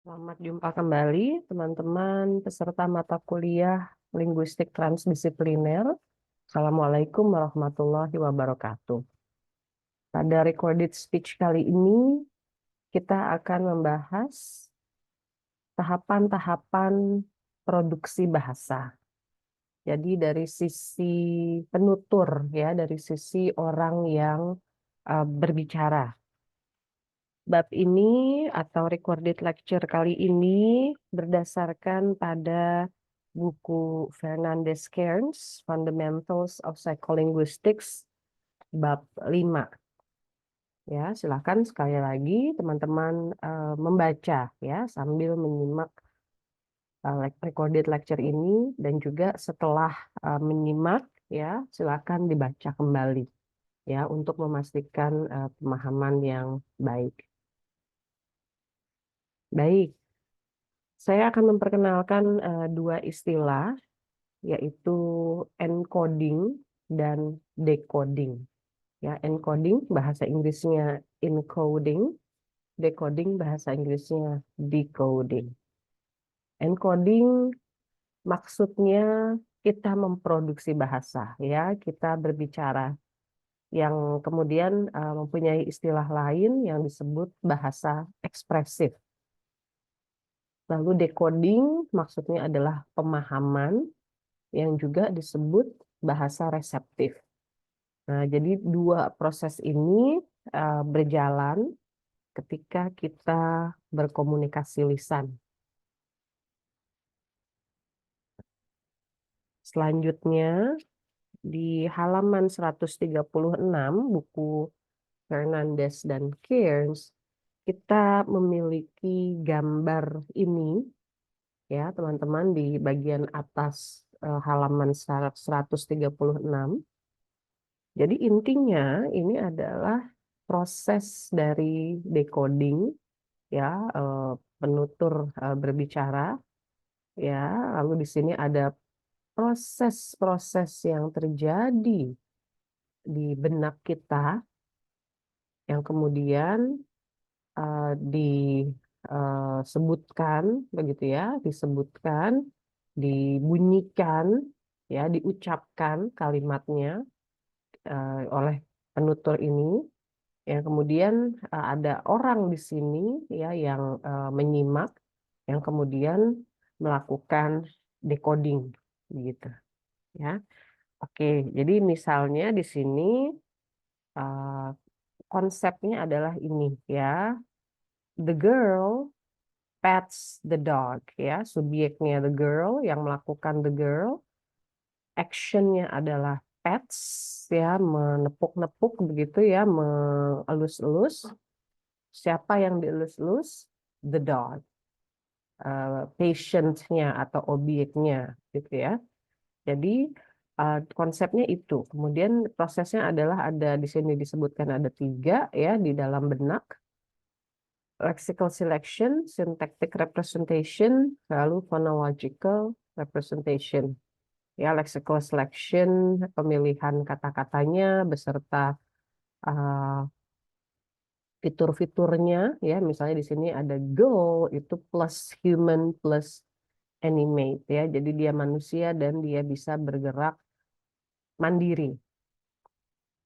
Selamat jumpa kembali teman-teman peserta mata kuliah Linguistik Transdisipliner. Assalamualaikum warahmatullahi wabarakatuh. Pada recorded speech kali ini kita akan membahas tahapan-tahapan produksi bahasa. Jadi dari sisi penutur ya, dari sisi orang yang berbicara. Bab ini atau recorded lecture kali ini berdasarkan pada buku Fernandez Cairns, Fundamentals of Psycholinguistics, bab 5. Ya, silakan sekali lagi teman-teman membaca ya sambil menyimak recorded lecture ini dan juga setelah menyimak ya silakan dibaca kembali ya untuk memastikan pemahaman yang baik. Baik. Saya akan memperkenalkan dua istilah, yaitu encoding dan decoding. Ya, encoding bahasa Inggrisnya encoding, decoding bahasa Inggrisnya decoding. Encoding maksudnya kita memproduksi bahasa, ya, kita berbicara yang kemudian mempunyai istilah lain yang disebut bahasa ekspresif. Lalu decoding maksudnya adalah pemahaman yang juga disebut bahasa reseptif. Nah, jadi dua proses ini berjalan ketika kita berkomunikasi lisan. Selanjutnya, di halaman 136 buku Fernandez dan Cairns, kita memiliki gambar ini, ya teman-teman, di bagian atas halaman 136. Jadi intinya ini adalah proses dari decoding, ya, penutur berbicara, ya. Lalu di sini ada proses-proses yang terjadi di benak kita, yang kemudian disebutkan, begitu ya, disebutkan, dibunyikan, ya, diucapkan kalimatnya oleh penutur ini. Ya, kemudian ada orang di sini ya yang menyimak, yang kemudian melakukan decoding, gitu ya. Oke, jadi misalnya di sini uh, konsepnya adalah ini ya, the girl pets the dog ya, subjeknya the girl yang melakukan the girl, actionnya adalah pets ya, menepuk-nepuk begitu ya, mengelus-elus. Siapa yang dielus-elus? The dog. Patientnya atau objeknya gitu ya. Jadi konsepnya itu. Kemudian prosesnya adalah ada di sini disebutkan ada 3 ya di dalam benak. Lexical selection, syntactic representation, lalu phonological representation. Ya, lexical selection, pemilihan kata-katanya beserta uh, fitur-fiturnya ya, misalnya di sini ada go itu plus human plus animate ya, jadi dia manusia dan dia bisa bergerak mandiri.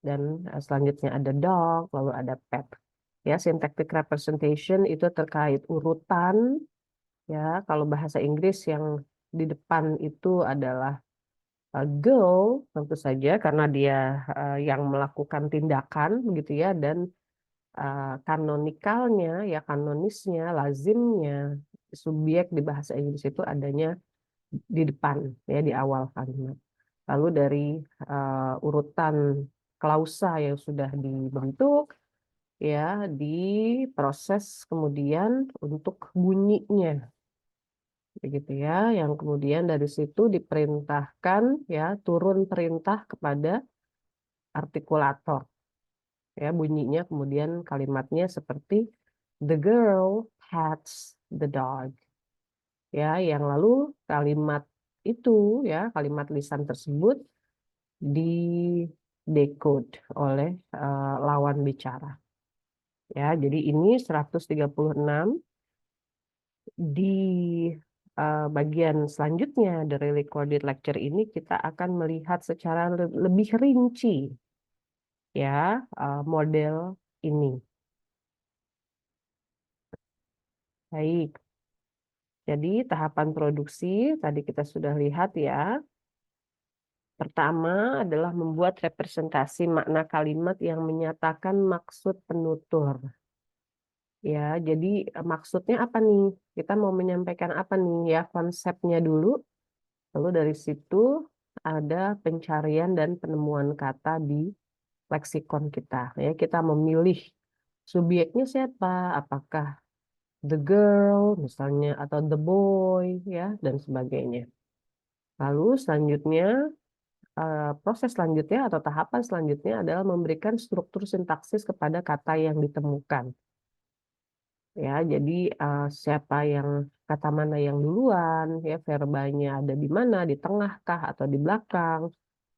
Dan selanjutnya ada dog, lalu ada pet ya. Syntactic representation itu terkait urutan ya, kalau bahasa Inggris yang di depan itu adalah go tentu saja karena dia yang melakukan tindakan begitu ya, dan kanonikalnya ya, kanonisnya, lazimnya subjek di bahasa Inggris itu adanya di depan ya, di awal kalimat. Lalu dari urutan klausa yang sudah dibentuk ya, diproses kemudian untuk bunyinya begitu ya, yang kemudian dari situ diperintahkan ya, turun perintah kepada artikulator ya, bunyinya kemudian kalimatnya seperti the girl pets the dog ya, yang lalu kalimat itu ya, kalimat lisan tersebut di decode oleh lawan bicara ya. Jadi ini 136 Di bagian selanjutnya dari recorded lecture ini kita akan melihat secara lebih rinci ya model ini. Baik. Jadi tahapan produksi tadi kita sudah lihat ya. Pertama adalah membuat representasi makna kalimat yang menyatakan maksud penutur. Ya, jadi maksudnya apa nih? Kita mau menyampaikan apa nih ya konsepnya dulu. Lalu dari situ ada pencarian dan penemuan kata di leksikon kita. Ya, kita memilih subjeknya siapa, apakah the girl misalnya atau the boy ya dan sebagainya. Lalu selanjutnya proses selanjutnya atau tahapan selanjutnya adalah memberikan struktur sintaksis kepada kata yang ditemukan. Ya, jadi siapa yang kata mana yang duluan, ya verbanya ada di mana, di tengah kah atau di belakang,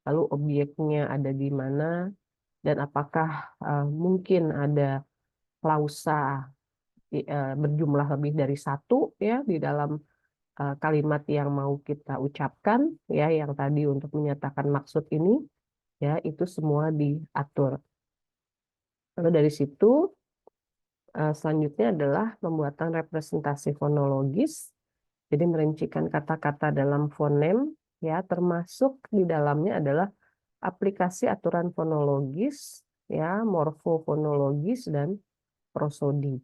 lalu objeknya ada di mana, dan apakah mungkin ada klausa berjumlah lebih dari satu ya di dalam kalimat yang mau kita ucapkan, ya yang tadi untuk menyatakan maksud ini, ya itu semua diatur. Lalu dari situ selanjutnya adalah pembuatan representasi fonologis. Jadi merincikan kata-kata dalam fonem, ya termasuk di dalamnya adalah aplikasi aturan fonologis, ya morfofonologis dan prosodi.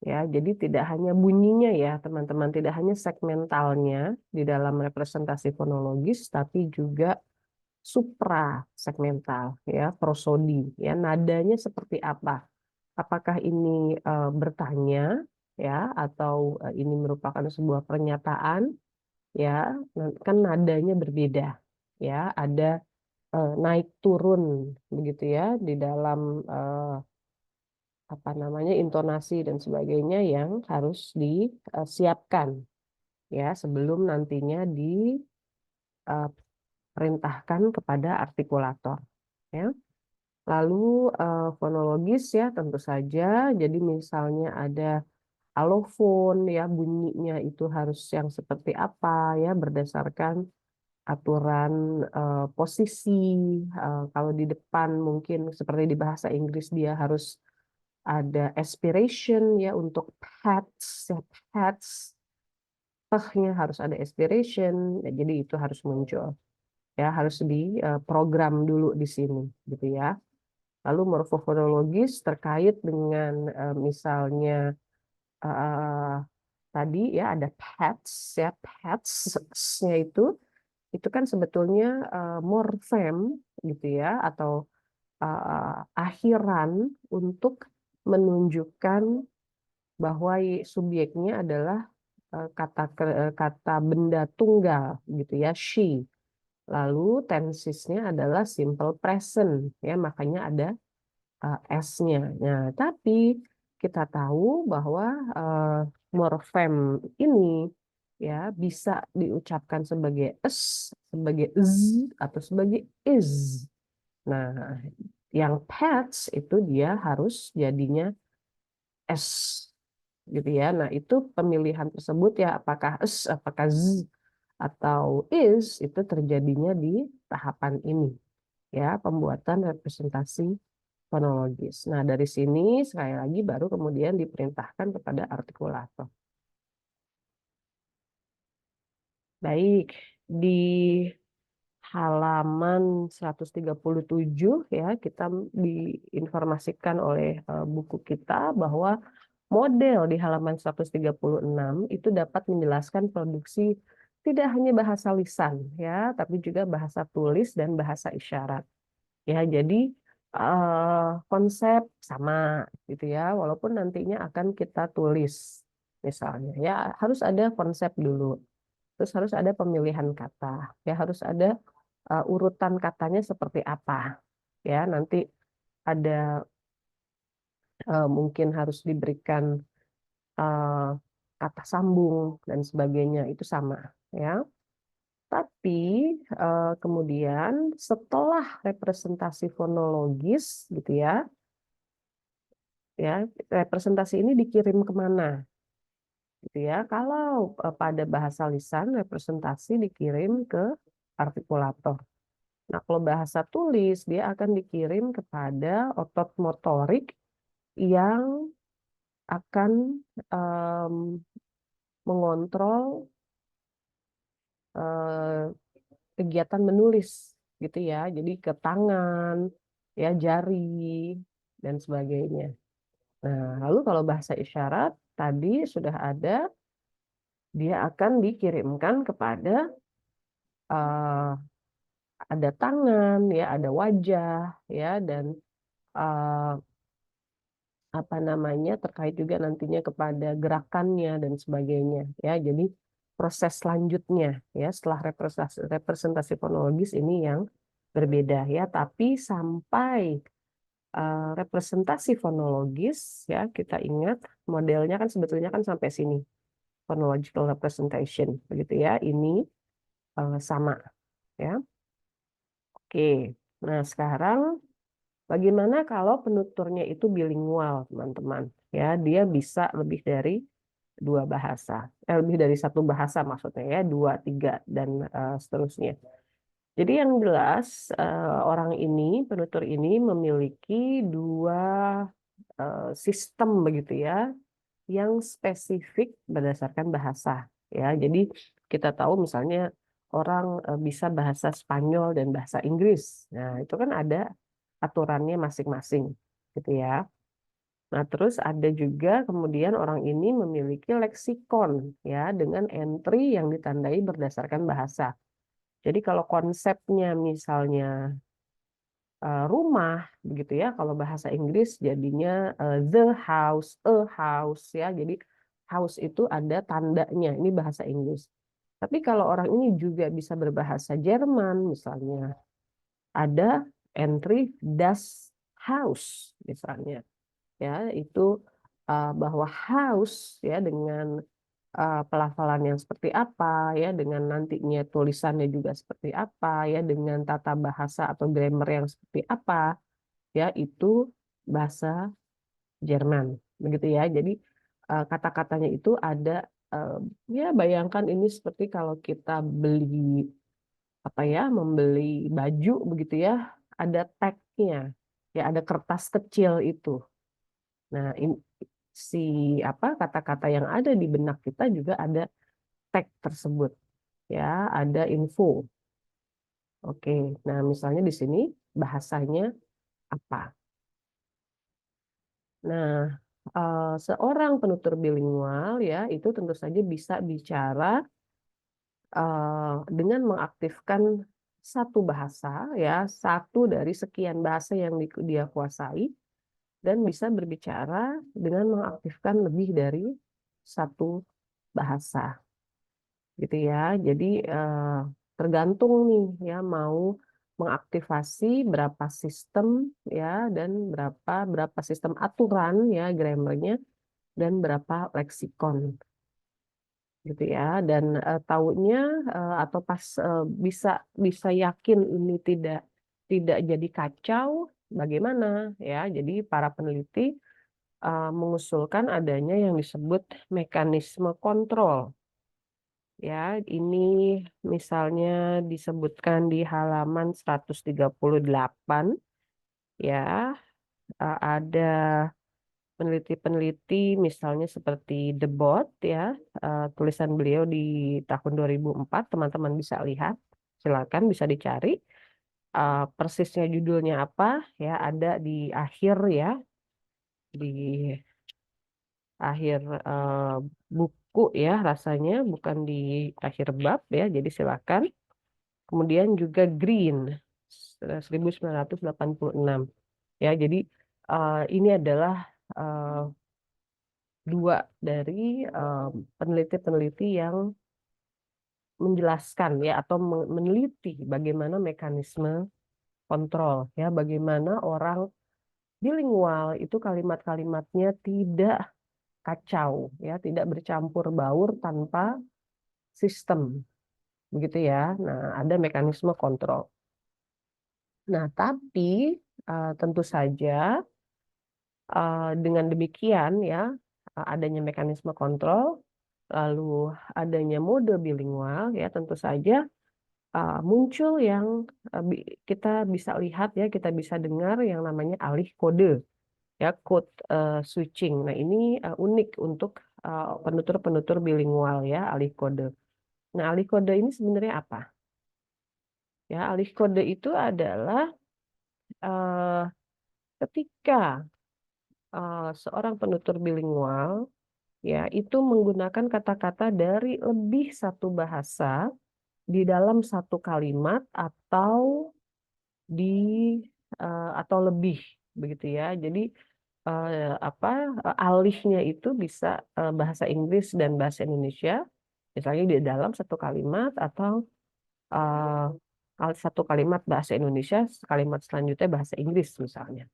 Ya, jadi tidak hanya bunyinya ya teman-teman, tidak hanya segmentalnya di dalam representasi fonologis, tapi juga suprasegmental, ya prosodi, ya nadanya seperti apa? Apakah ini bertanya, ya, atau ini merupakan sebuah pernyataan? Ya kan nadanya berbeda ya ada naik turun begitu ya di dalam apa namanya intonasi dan sebagainya yang harus disiapkan ya sebelum nantinya diperintahkan kepada artikulator ya. Lalu fonologis ya tentu saja jadi misalnya ada alofon ya bunyinya itu harus yang seperti apa ya berdasarkan aturan posisi. Kalau di depan mungkin seperti di bahasa Inggris dia harus ada aspiration ya untuk pets ya pets tehnya harus ada aspiration ya, jadi itu harus muncul ya harus diprogram dulu di sini gitu ya. Lalu morfofonologis terkait dengan misalnya eh, tadi ya ada pets ya pets-nya itu kan sebetulnya morfem gitu ya atau akhiran untuk menunjukkan bahwa subjeknya adalah kata benda tunggal gitu ya she. Lalu tensisnya adalah simple present ya makanya ada S-nya. Nah, tapi kita tahu bahwa uh, morfem ini ya bisa diucapkan sebagai s, sebagai z, atau sebagai is. Nah, yang pets itu dia harus jadinya s gitu ya. Nah, itu pemilihan tersebut ya apakah s, apakah z atau is itu terjadinya di tahapan ini ya, pembuatan representasi fonologis. Nah, dari sini sekali lagi baru kemudian diperintahkan kepada artikulator. Baik, di halaman 137 ya kita diinformasikan oleh buku kita bahwa model di halaman 136 itu dapat menjelaskan produksi tidak hanya bahasa lisan ya, tapi juga bahasa tulis dan bahasa isyarat. Ya, jadi konsep sama gitu ya, walaupun nantinya akan kita tulis misalnya ya harus ada konsep dulu. Terus harus ada pemilihan kata, ya harus ada urutan katanya seperti apa. Ya, nanti ada mungkin harus diberikan eh, kata sambung dan sebagainya itu sama ya. Tapi kemudian setelah representasi fonologis gitu ya, ya representasi ini dikirim kemana? gitu ya. Kalau pada bahasa lisan representasi dikirim ke artikulator. Nah, kalau bahasa tulis dia akan dikirim kepada otot motorik yang akan em, mengontrol eh, kegiatan menulis gitu ya. Jadi ke tangan, ya jari dan sebagainya. Nah, lalu kalau bahasa isyarat tadi sudah ada, dia akan dikirimkan kepada eh, ada tangan, ya ada wajah, ya dan eh, apa namanya terkait juga nantinya kepada gerakannya dan sebagainya, ya. Jadi proses selanjutnya, ya setelah representasi fonologis ini yang berbeda, ya. Tapi sampai representasi fonologis, ya kita ingat modelnya kan sebetulnya kan sampai sini phonological representation begitu ya, ini sama, ya. Oke, nah sekarang bagaimana kalau penuturnya itu bilingual, teman-teman, ya dia bisa lebih dari dua bahasa, lebih dari satu bahasa maksudnya, ya dua tiga dan seterusnya. Jadi yang jelas orang ini, penutur ini memiliki dua sistem begitu ya, yang spesifik berdasarkan bahasa. Ya, jadi kita tahu misalnya orang bisa bahasa Spanyol dan bahasa Inggris. Nah, itu kan ada aturannya masing-masing, gitu ya. Nah, terus ada juga kemudian orang ini memiliki leksikon ya dengan entry yang ditandai berdasarkan bahasa. Jadi kalau konsepnya misalnya rumah begitu ya, kalau bahasa Inggris jadinya the house, a house ya. Jadi house itu ada tandanya, ini bahasa Inggris. Tapi kalau orang ini juga bisa berbahasa Jerman misalnya, ada entry das Haus misalnya, ya itu bahwa house ya dengan pelafalan yang seperti apa, ya dengan nantinya tulisannya juga seperti apa, ya dengan tata bahasa atau grammar yang seperti apa, ya itu bahasa Jerman begitu ya. Jadi kata-katanya itu ada, eh, ya bayangkan ini seperti kalau kita beli apa ya, membeli baju begitu ya, ada tagnya, ya ada kertas kecil itu. Nah, si apa kata-kata yang ada di benak kita juga ada tag tersebut, ya ada info. Oke, nah misalnya di sini bahasanya apa. Nah, seorang penutur bilingual ya itu tentu saja bisa bicara dengan mengaktifkan satu bahasa, ya satu dari sekian bahasa yang dia kuasai, dan bisa berbicara dengan mengaktifkan lebih dari satu bahasa, gitu ya. Jadi tergantung nih ya mau mengaktifasi berapa sistem, ya dan berapa berapa sistem aturan ya grammarnya dan berapa leksikon, gitu ya. Dan taunya atau pas bisa bisa yakin ini tidak jadi kacau bagaimana, ya. Jadi para peneliti mengusulkan adanya yang disebut mekanisme kontrol. Ya, ini misalnya disebutkan di halaman 138, ya. Ada peneliti-peneliti misalnya seperti Debord ya, tulisan beliau di tahun 2004, teman-teman bisa lihat, silakan bisa dicari. Persisnya judulnya apa ya, ada di akhir ya, di akhir buku ya rasanya, bukan di akhir bab ya, jadi silakan. Kemudian juga Green 1986. Ya, jadi ini adalah eh, dua dari peneliti-peneliti yang menjelaskan ya atau meneliti bagaimana mekanisme kontrol, ya, bagaimana orang bilingual itu kalimat-kalimatnya tidak kacau, ya, tidak bercampur baur tanpa sistem, begitu ya. Nah, ada mekanisme kontrol. Nah, tapi tentu saja dengan demikian ya, adanya mekanisme kontrol, lalu adanya mode bilingual, ya tentu saja muncul yang kita bisa lihat ya, kita bisa dengar yang namanya alih kode, ya code switching. Nah ini unik untuk penutur-penutur bilingual ya, alih kode. Nah alih kode ini sebenarnya apa? Ya alih kode itu adalah eh, ketika seorang penutur bilingual ya itu menggunakan kata-kata dari lebih satu bahasa di dalam satu kalimat di atau lebih begitu ya. Jadi apa alihnya itu bisa bahasa Inggris dan bahasa Indonesia misalnya di dalam satu kalimat atau satu kalimat bahasa Indonesia, kalimat selanjutnya bahasa Inggris misalnya.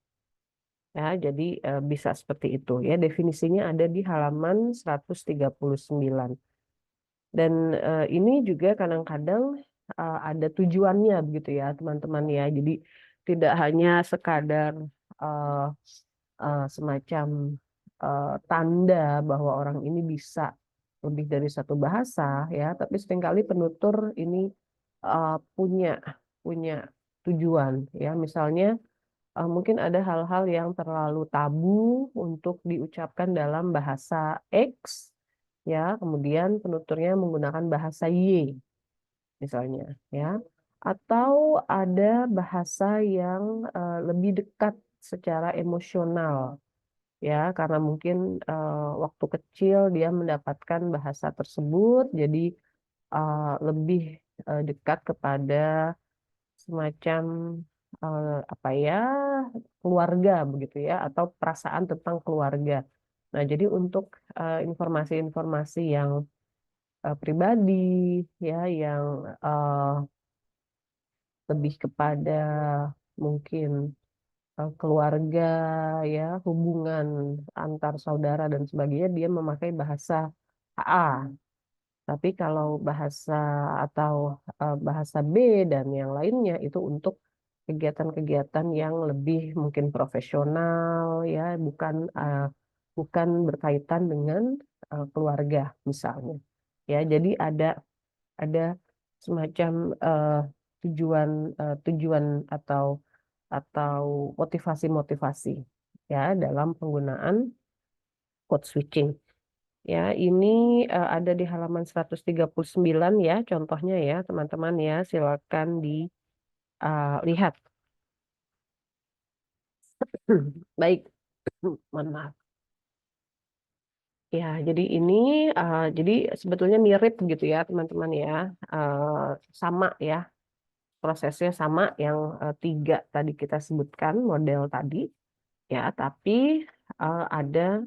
Ya, jadi bisa seperti itu ya. Definisinya ada di halaman 139. Dan ini juga kadang-kadang ada tujuannya begitu ya, teman-teman ya. Jadi tidak hanya sekadar eh, semacam tanda bahwa orang ini bisa lebih dari satu bahasa ya, tapi seringkali penutur ini punya punya tujuan ya. Misalnya mungkin ada hal-hal yang terlalu tabu untuk diucapkan dalam bahasa X, ya, kemudian penuturnya menggunakan bahasa Y, misalnya, ya, atau ada bahasa yang lebih dekat secara emosional, ya, karena mungkin waktu kecil dia mendapatkan bahasa tersebut, jadi lebih dekat kepada semacam apa ya keluarga begitu ya atau perasaan tentang keluarga. Nah, jadi untuk informasi-informasi yang pribadi ya yang eh, lebih kepada mungkin keluarga ya, hubungan antar saudara dan sebagainya dia memakai bahasa A. Tapi kalau bahasa atau bahasa B dan yang lainnya itu untuk kegiatan-kegiatan yang lebih mungkin profesional ya, bukan berkaitan dengan keluarga misalnya. Ya, jadi ada semacam eh, tujuan tujuan atau motivasi-motivasi ya dalam penggunaan code switching. Ya, ini ada di halaman 139 ya, contohnya ya, teman-teman ya, silakan dilihat. Baik, mohon maaf. Ya, jadi ini, jadi sebetulnya mirip gitu ya, teman-teman ya, Eh, sama ya, prosesnya sama yang tiga tadi kita sebutkan model tadi, ya, tapi ada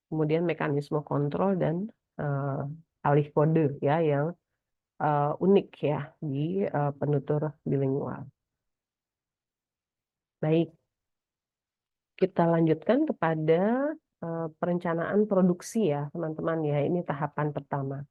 kemudian mekanisme kontrol dan alih kode ya yang unik ya di penutur bilingual. Baik, kita lanjutkan kepada perencanaan produksi ya, teman-teman ya. Ini tahapan pertama.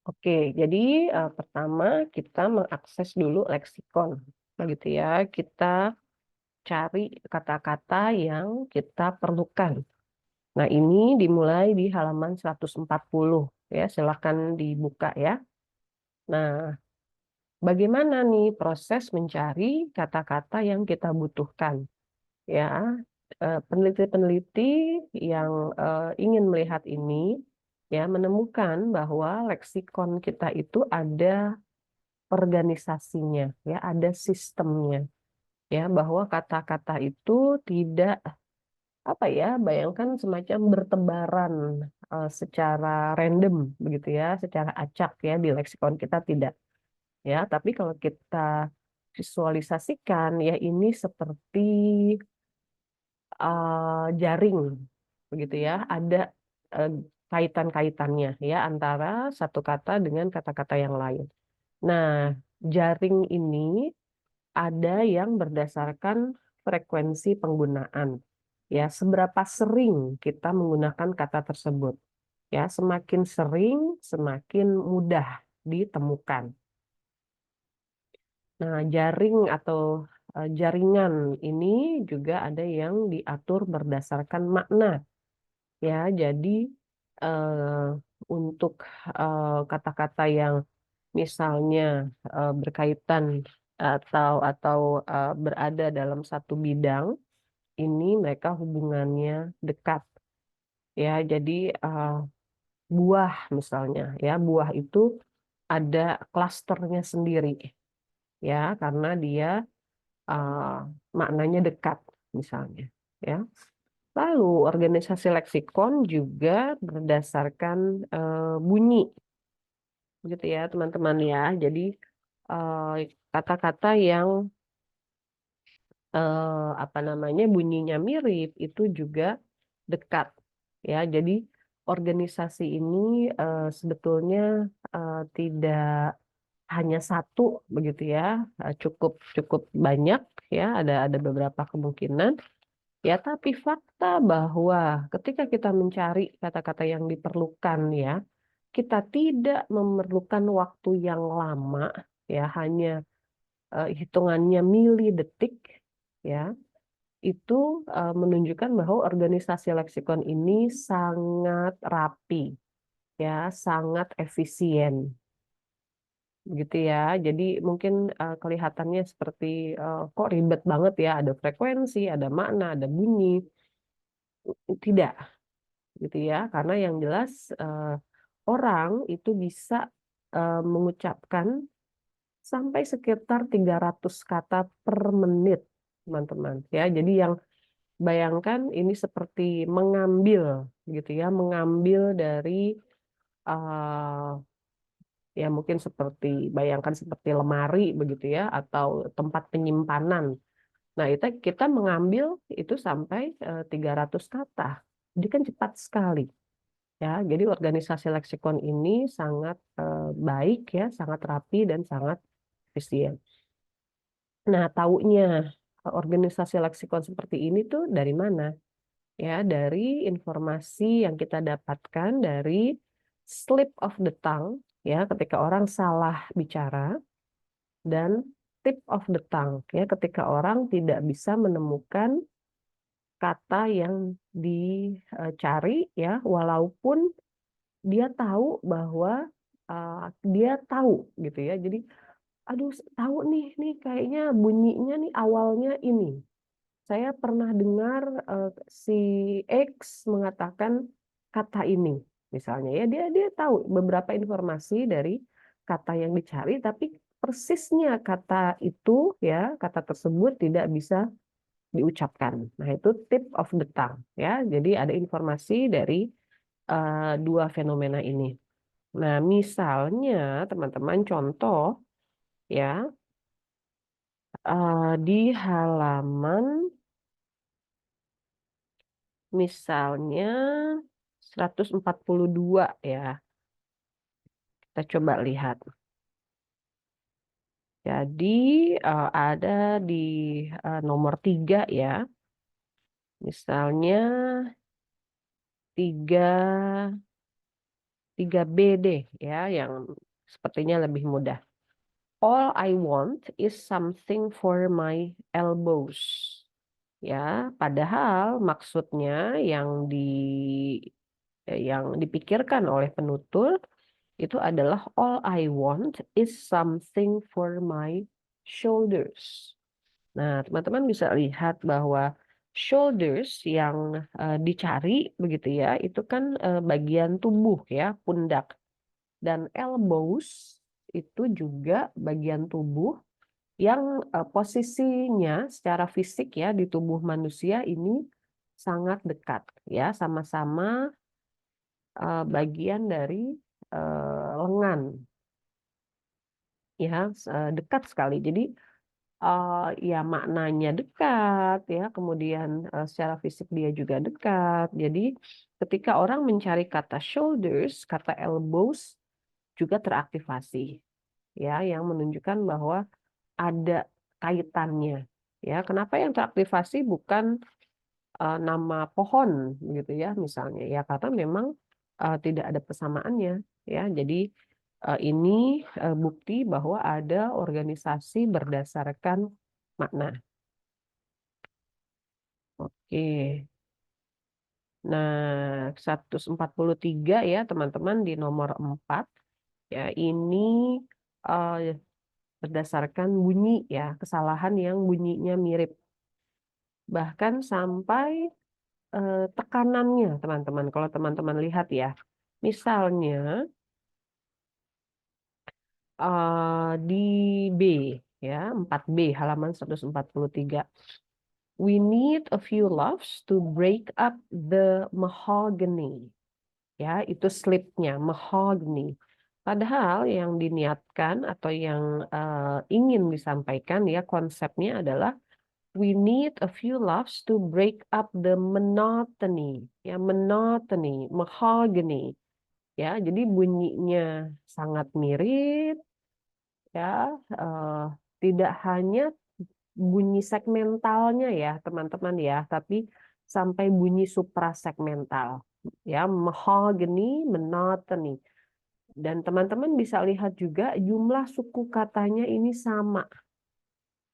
Oke, jadi pertama kita mengakses dulu leksikon, begitu ya. Kita cari kata-kata yang kita perlukan. Nah, ini dimulai di halaman 140 ya. Silakan dibuka ya. Nah, bagaimana nih proses mencari kata-kata yang kita butuhkan? Ya, peneliti-peneliti yang ingin melihat ini ya menemukan bahwa leksikon kita itu ada organisasinya, ya, ada sistemnya, ya, bahwa kata-kata itu tidak apa ya, bayangkan semacam bertebaran secara random begitu ya, secara acak ya di leksikon kita tidak. Ya, tapi kalau kita visualisasikan ya ini seperti jaring begitu ya, ada eh, kaitan-kaitannya ya antara satu kata dengan kata-kata yang lain. Nah, jaring ini ada yang berdasarkan frekuensi penggunaan. Ya, seberapa sering kita menggunakan kata tersebut. Ya, semakin sering, semakin mudah ditemukan. Nah, jaring atau jaringan ini juga ada yang diatur berdasarkan makna. Ya, jadi eh, untuk kata-kata yang misalnya berkaitan atau berada dalam satu bidang, ini mereka hubungannya dekat. Ya, jadi buah misalnya, ya buah itu ada klasternya sendiri, ya karena dia uh, maknanya dekat, misalnya. Ya. Lalu organisasi leksikon juga berdasarkan bunyi, begitu ya teman-teman ya. Jadi eh, kata-kata yang apa namanya bunyinya mirip itu juga dekat. Ya, jadi organisasi ini sebetulnya tidak hanya satu begitu ya, cukup cukup banyak ya, ada beberapa kemungkinan. Ya, tapi fakta bahwa ketika kita mencari kata-kata yang diperlukan ya, kita tidak memerlukan waktu yang lama ya, hanya hitungannya milidetik ya, itu menunjukkan bahwa organisasi leksikon ini sangat rapi ya, sangat efisien gitu ya. Jadi mungkin kelihatannya seperti kok ribet banget ya, ada frekuensi, ada makna, ada bunyi. Tidak gitu ya, karena yang jelas orang itu bisa mengucapkan sampai sekitar 300 kata per menit, teman-teman. Ya, jadi yang bayangkan ini seperti mengambil gitu ya, mengambil dari eh, ya mungkin seperti bayangkan seperti lemari begitu ya, atau tempat penyimpanan. Nah, itu kita mengambil itu sampai 300 kata. Jadi kan cepat sekali. Ya, jadi organisasi leksikon ini sangat baik ya, sangat rapi dan sangat efisien. Nah, taunya organisasi leksikon seperti ini tuh dari mana? Ya, dari informasi yang kita dapatkan dari slip of the tongue, ya, ketika orang salah bicara, dan tip of the tongue, ya, ketika orang tidak bisa menemukan kata yang dicari, ya, walaupun dia tahu bahwa uh, dia tahu gitu ya. Jadi, aduh tahu nih kayaknya bunyinya nih awalnya ini. Saya pernah dengar si X mengatakan kata ini, misalnya ya dia tahu beberapa informasi dari kata yang dicari, tapi persisnya kata itu ya kata tersebut tidak bisa diucapkan. Nah itu tip of the tongue ya. Jadi ada informasi dari dua fenomena ini. Nah misalnya teman-teman contoh ya di halaman misalnya 142 ya. Kita coba lihat. Jadi ada di nomor 3 ya. Misalnya 3 3B deh ya yang sepertinya lebih mudah. All I want is something for my elbows. Ya, padahal maksudnya yang dipikirkan oleh penutur itu adalah all I want is something for my shoulders. Nah, teman-teman bisa lihat bahwa shoulders yang dicari begitu ya, itu kan bagian tubuh ya, pundak. Dan elbows itu juga bagian tubuh yang posisinya secara fisik ya di tubuh manusia ini sangat dekat ya, sama-sama bagian dari lengan ya, dekat sekali. Jadi ya maknanya dekat ya, kemudian secara fisik dia juga dekat. Jadi ketika orang mencari kata shoulders, kata elbows juga teraktivasi ya, yang menunjukkan bahwa ada kaitannya. Ya, kenapa yang teraktivasi bukan nama pohon gitu ya misalnya? Ya karena memang tidak ada persamaannya ya. Jadi ini bukti bahwa ada organisasi berdasarkan makna. Oke. Nah, 143 ya teman-teman di nomor 4 ya ini eh, berdasarkan bunyi ya, kesalahan yang bunyinya mirip. Bahkan sampai tekanannya teman-teman. Kalau teman-teman lihat ya. Misalnya di B ya, 4B halaman 143. We need a few laughs to break up the mahogany. Ya, itu slipnya mahogany. Padahal yang diniatkan atau yang ingin disampaikan ya konsepnya adalah we need a few laughs to break up the monotony. Ya, monotony, mahogany. Ya, jadi bunyinya sangat mirip ya, tidak hanya bunyi segmentalnya ya teman-teman ya, tapi sampai bunyi suprasegmental ya, mahogany, monotony. Dan teman-teman bisa lihat juga jumlah suku katanya ini sama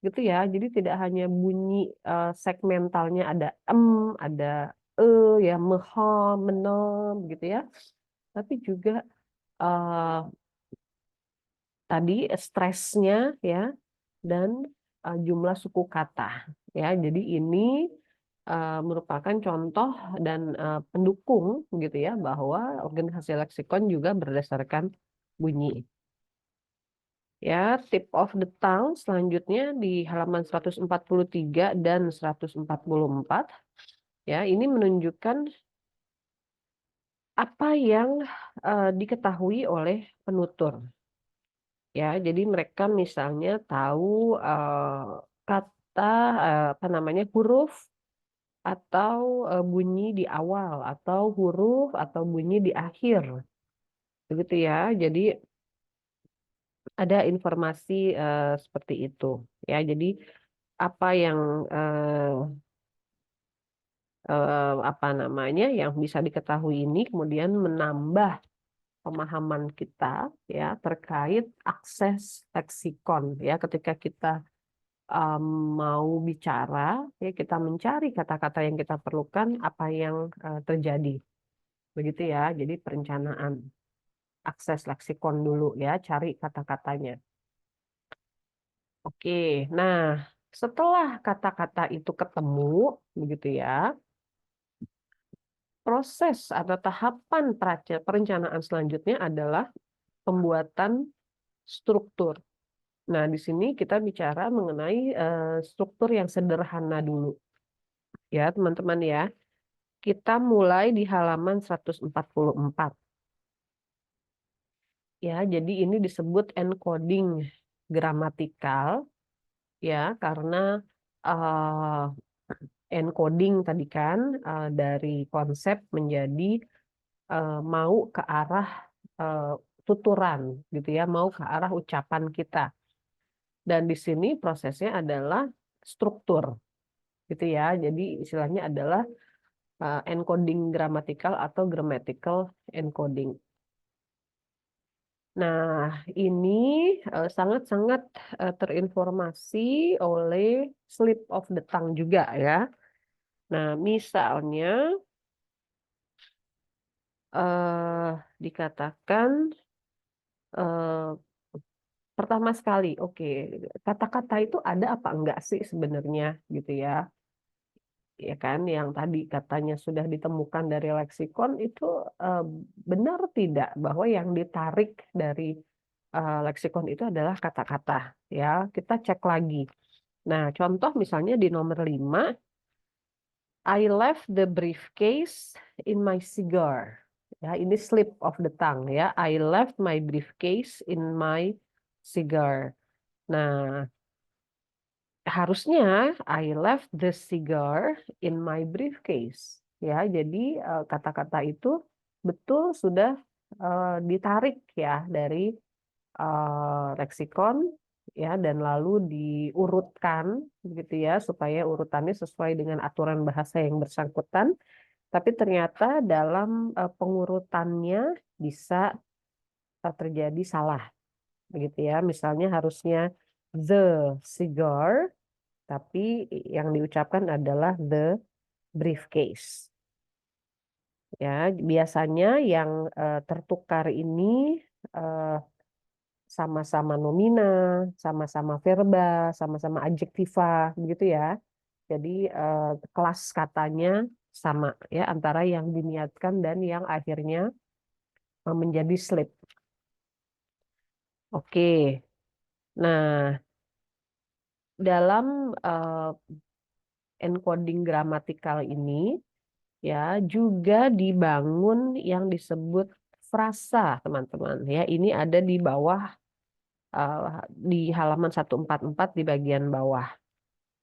gitu ya. Jadi tidak hanya bunyi segmentalnya ada ada e ya, meho, menom gitu ya. Tapi juga eh, tadi stresnya ya dan jumlah suku kata ya. Jadi ini merupakan contoh dan pendukung gitu ya bahwa organisasi leksikon juga berdasarkan bunyi. Ya, tip of the tongue selanjutnya di halaman 143 dan 144 ya, ini menunjukkan apa yang diketahui oleh penutur. Ya, jadi mereka misalnya tahu kata apa namanya huruf atau bunyi di awal atau huruf atau bunyi di akhir. Begitu ya. Jadi ada informasi seperti itu. Ya, jadi apa yang apa namanya yang bisa diketahui ini kemudian menambah pemahaman kita ya terkait akses leksikon ya ketika kita um, mau bicara ya kita mencari kata-kata yang kita perlukan apa yang terjadi begitu ya. Jadi perencanaan akses leksikon dulu ya, cari kata-katanya. Oke, nah setelah kata-kata itu ketemu begitu ya, proses atau tahapan perencanaan selanjutnya adalah pembuatan struktur. Nah, di sini kita bicara mengenai struktur yang sederhana dulu. Ya, teman-teman ya. Kita mulai di halaman 144. Ya, jadi ini disebut encoding gramatikal ya karena encoding tadi kan dari konsep menjadi mau ke arah eh, tuturan gitu ya, mau ke arah ucapan kita. Dan di sini prosesnya adalah struktur gitu ya. Jadi istilahnya adalah encoding gramatikal atau grammatical encoding. Nah, ini sangat-sangat terinformasi oleh slip of the tongue juga ya. Nah, misalnya dikatakan pertama sekali, oke, kata-kata itu ada apa enggak sih sebenarnya gitu ya? Ya kan, yang tadi katanya sudah ditemukan dari leksikon itu eh, benar tidak bahwa yang ditarik dari leksikon itu adalah kata-kata ya? Kita cek lagi. Nah, contoh misalnya di nomor 5, I left the briefcase in my cigar. Ya, ini slip of the tongue ya. I left my briefcase in my cigar. Nah, harusnya I left the cigar in my briefcase. Ya, jadi kata-kata itu betul sudah ditarik ya dari leksikon ya dan lalu diurutkan begitu ya supaya urutannya sesuai dengan aturan bahasa yang bersangkutan. Tapi ternyata dalam pengurutannya bisa terjadi salah begitu ya. Misalnya harusnya the cigar tapi yang diucapkan adalah the briefcase. Ya, biasanya yang tertukar ini sama-sama nomina, sama-sama verba, sama-sama adjektiva, begitu ya. Jadi kelas katanya sama ya antara yang diniatkan dan yang akhirnya menjadi slip. Oke. Nah, dalam encoding gramatikal ini ya juga dibangun yang disebut frasa, teman-teman. Ya, ini ada di bawah di halaman 144 di bagian bawah.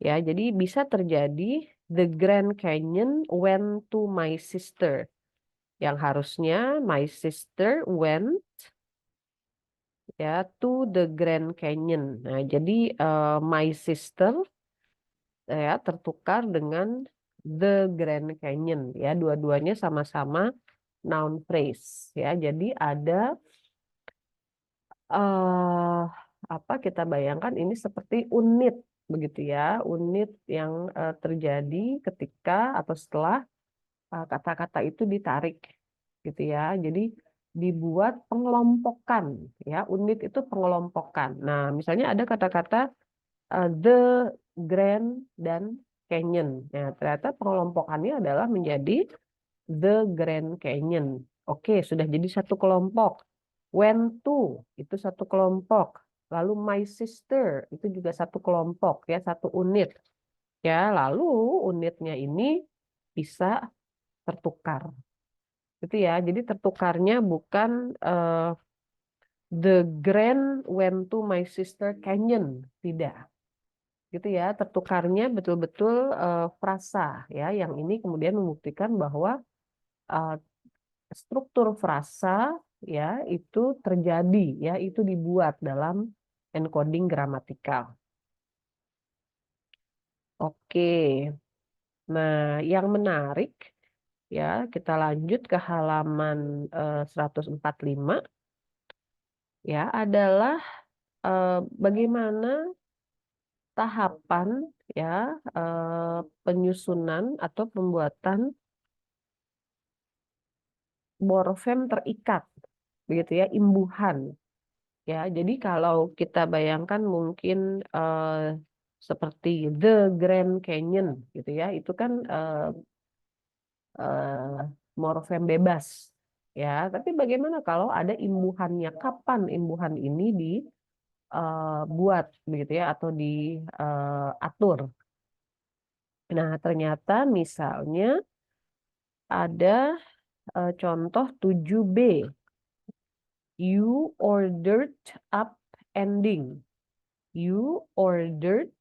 Ya, jadi bisa terjadi the Grand Canyon went to my sister. Yang harusnya my sister went ya to the Grand Canyon. Nah, jadi my sister ya tertukar dengan the Grand Canyon ya, dua-duanya sama-sama noun phrase ya. Jadi ada eh apa kita bayangkan ini seperti unit begitu ya, unit yang terjadi ketika atau setelah kata-kata itu ditarik gitu ya. Jadi dibuat pengelompokan ya, unit itu pengelompokan. Nah, misalnya ada kata-kata the Grand dan Canyon. Nah, ternyata pengelompokannya adalah menjadi the Grand Canyon. Oke, sudah jadi satu kelompok. Went to itu satu kelompok. Lalu my sister itu juga satu kelompok ya, satu unit. Ya, lalu unitnya ini bisa tertukar. Gitu ya. Jadi tertukarnya bukan the Grand went to my sister Canyon, tidak. Gitu ya. Tertukarnya betul-betul frasa ya. Yang ini kemudian membuktikan bahwa uh, struktur frasa ya itu terjadi ya, itu dibuat dalam encoding gramatikal. Oke. Nah, yang menarik ya, kita lanjut ke halaman 145 ya, adalah bagaimana tahapan ya penyusunan atau pembuatan morfem terikat begitu ya, imbuhan ya. Jadi kalau kita bayangkan mungkin seperti the Grand Canyon gitu ya, itu kan morfem bebas ya. Tapi bagaimana kalau ada imbuhannya? Kapan imbuhan ini dibuat begitu ya atau diatur? Nah, ternyata misalnya ada contoh 7B. You ordered up ending. You ordered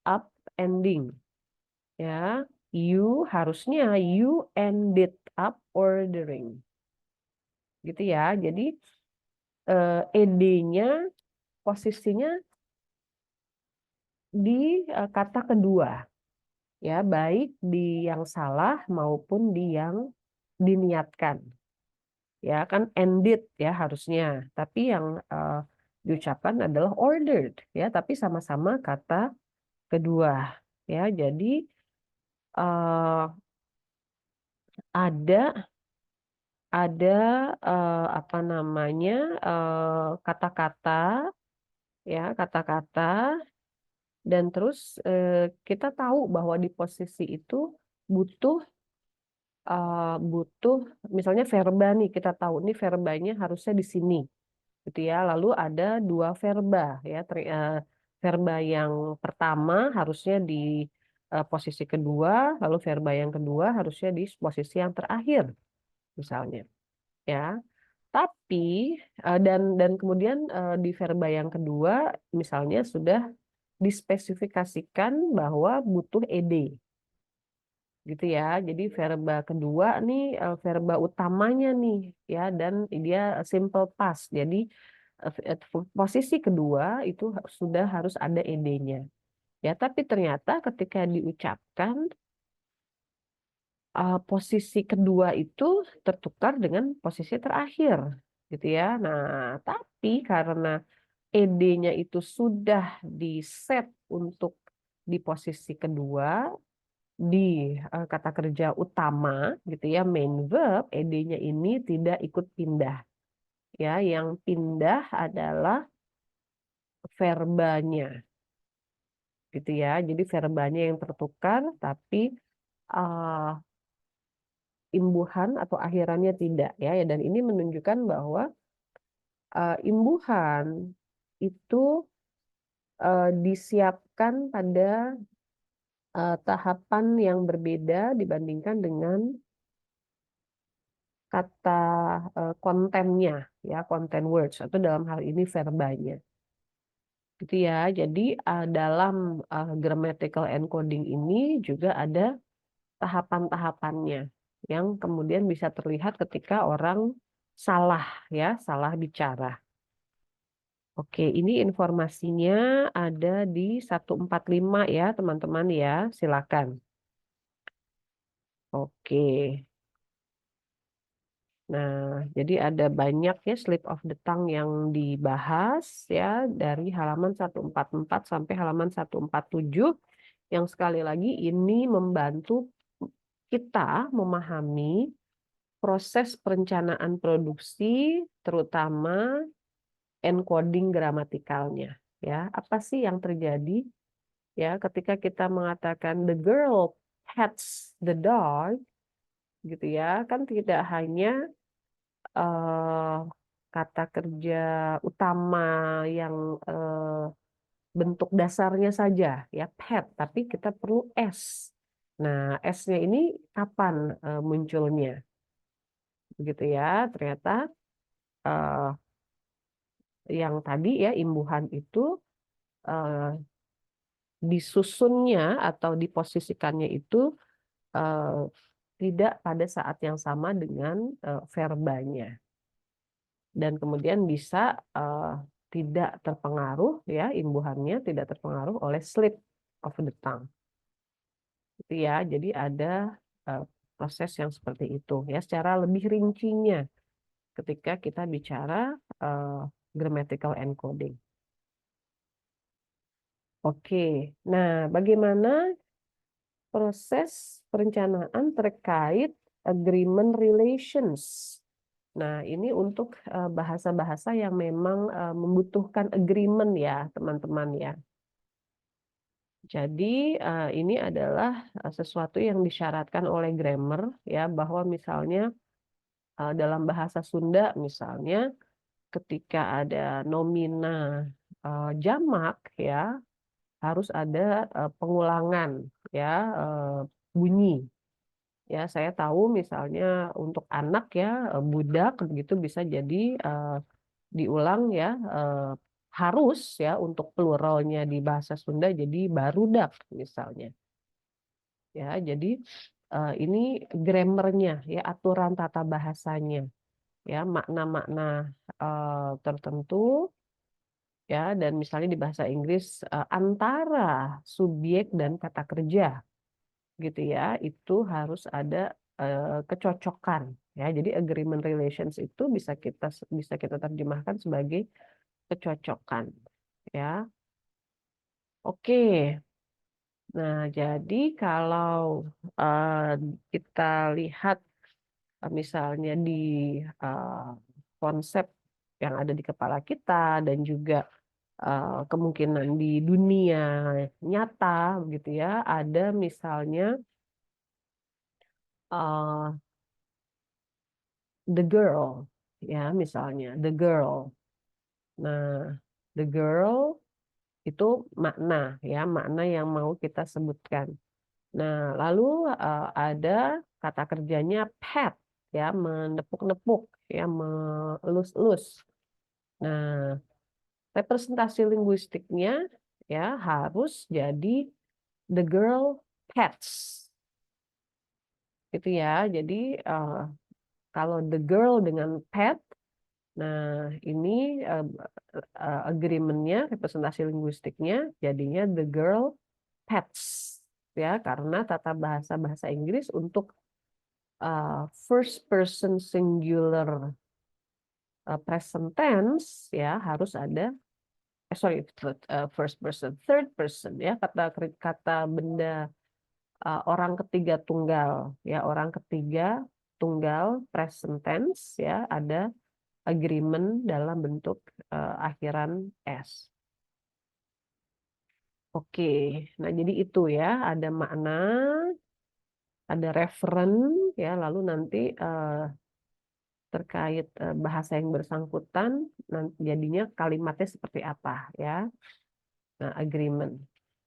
up ending. Ya, you harusnya you ended up ordering. Gitu ya. Jadi ed-nya posisinya di kata kedua. Ya, baik di yang salah maupun di yang diniatkan. Ya, kan ended ya harusnya. Tapi yang diucapkan adalah ordered ya, tapi sama-sama kata kedua. Ya, jadi ada ada apa namanya kata-kata ya, kata-kata, dan terus kita tahu bahwa di posisi itu butuh butuh misalnya verba nih, kita tahu nih verbanya harusnya di sini gitu ya. Lalu ada dua verba ya, verba yang pertama harusnya di posisi kedua, lalu verba yang kedua harusnya di posisi yang terakhir misalnya ya. Tapi dan kemudian di verba yang kedua misalnya sudah dispesifikasikan bahwa butuh ed gitu ya. Jadi verba kedua nih verba utamanya nih ya, dan dia simple past. Jadi posisi kedua itu sudah harus ada ed-nya. Ya, tapi ternyata ketika diucapkan posisi kedua itu tertukar dengan posisi terakhir gitu ya. Nah, tapi karena ed-nya itu sudah di set untuk di posisi kedua di kata kerja utama gitu ya, main verb, ed-nya ini tidak ikut pindah. Ya, yang pindah adalah verbanya. Gitu ya. Jadi verbanya yang tertukar tapi imbuhan atau akhirannya tidak ya. Dan ini menunjukkan bahwa imbuhan itu disiapkan pada tahapan yang berbeda dibandingkan dengan kata kontennya ya, content words atau dalam hal ini verbanya. Gitu ya. Jadi dalam grammatical encoding ini juga ada tahapan-tahapannya yang kemudian bisa terlihat ketika orang salah ya, salah bicara. Oke, ini informasinya ada di 145 ya, teman-teman ya. Silakan. Oke. Nah, jadi ada banyak ya slip of the tongue yang dibahas ya dari halaman 144 sampai halaman 147 yang sekali lagi ini membantu kita memahami proses perencanaan produksi terutama encoding gramatikalnya ya. Apa sih yang terjadi ya ketika kita mengatakan the girl pets the dog gitu ya, kan tidak hanya kata kerja utama yang bentuk dasarnya saja ya pet, tapi kita perlu s. Nah, s-nya ini kapan munculnya? Begitu ya. Ternyata yang tadi ya imbuhan itu disusunnya atau diposisikannya itu tidak pada saat yang sama dengan verbanya. Dan kemudian bisa tidak terpengaruh ya imbuhannya tidak terpengaruh oleh slip of the tongue. Itu ya, jadi ada proses yang seperti itu ya secara lebih rincinya ketika kita bicara grammatical encoding. Oke, nah bagaimana proses perencanaan terkait agreement relations? Nah, ini untuk bahasa-bahasa yang memang membutuhkan agreement ya, teman-teman ya. Jadi ini adalah sesuatu yang disyaratkan oleh grammar ya, bahwa misalnya dalam bahasa Sunda misalnya ketika ada nomina jamak ya harus ada pengulangan ya bunyi. Ya, saya tahu misalnya untuk anak ya budak begitu bisa jadi diulang ya harus ya untuk pluralnya di bahasa Sunda jadi barudak misalnya. Ya, jadi ini grammarnya ya aturan tata bahasanya ya makna-makna tertentu ya dan misalnya di bahasa Inggris antara subjek dan kata kerja gitu ya itu harus ada kecocokan ya jadi agreement relations itu bisa kita terjemahkan sebagai kecocokan ya oke nah jadi kalau kita lihat misalnya di uh, konsep yang ada di kepala kita dan juga kemungkinan di dunia nyata gitu ya ada misalnya uh, the girl ya misalnya the girl. Nah, the girl itu makna ya makna yang mau kita sebutkan. Nah, lalu ada kata kerjanya pat ya menepuk-nepuk ya melus-elus. Nah, representasi linguistiknya ya harus jadi the girl pets. Itu ya. Jadi kalau the girl dengan pet. Nah, ini agreement-nya, representasi linguistiknya jadinya the girl pets ya karena tata bahasa bahasa Inggris untuk first person singular present tense ya harus ada first person, third person ya, kata benda orang ketiga tunggal ya, orang ketiga tunggal present tense ya, ada agreement dalam bentuk akhiran s. Oke, nah jadi itu ya, ada makna, ada referen ya, lalu nanti terkait bahasa yang bersangkutan, nanti jadinya kalimatnya seperti apa ya. Nah, agreement.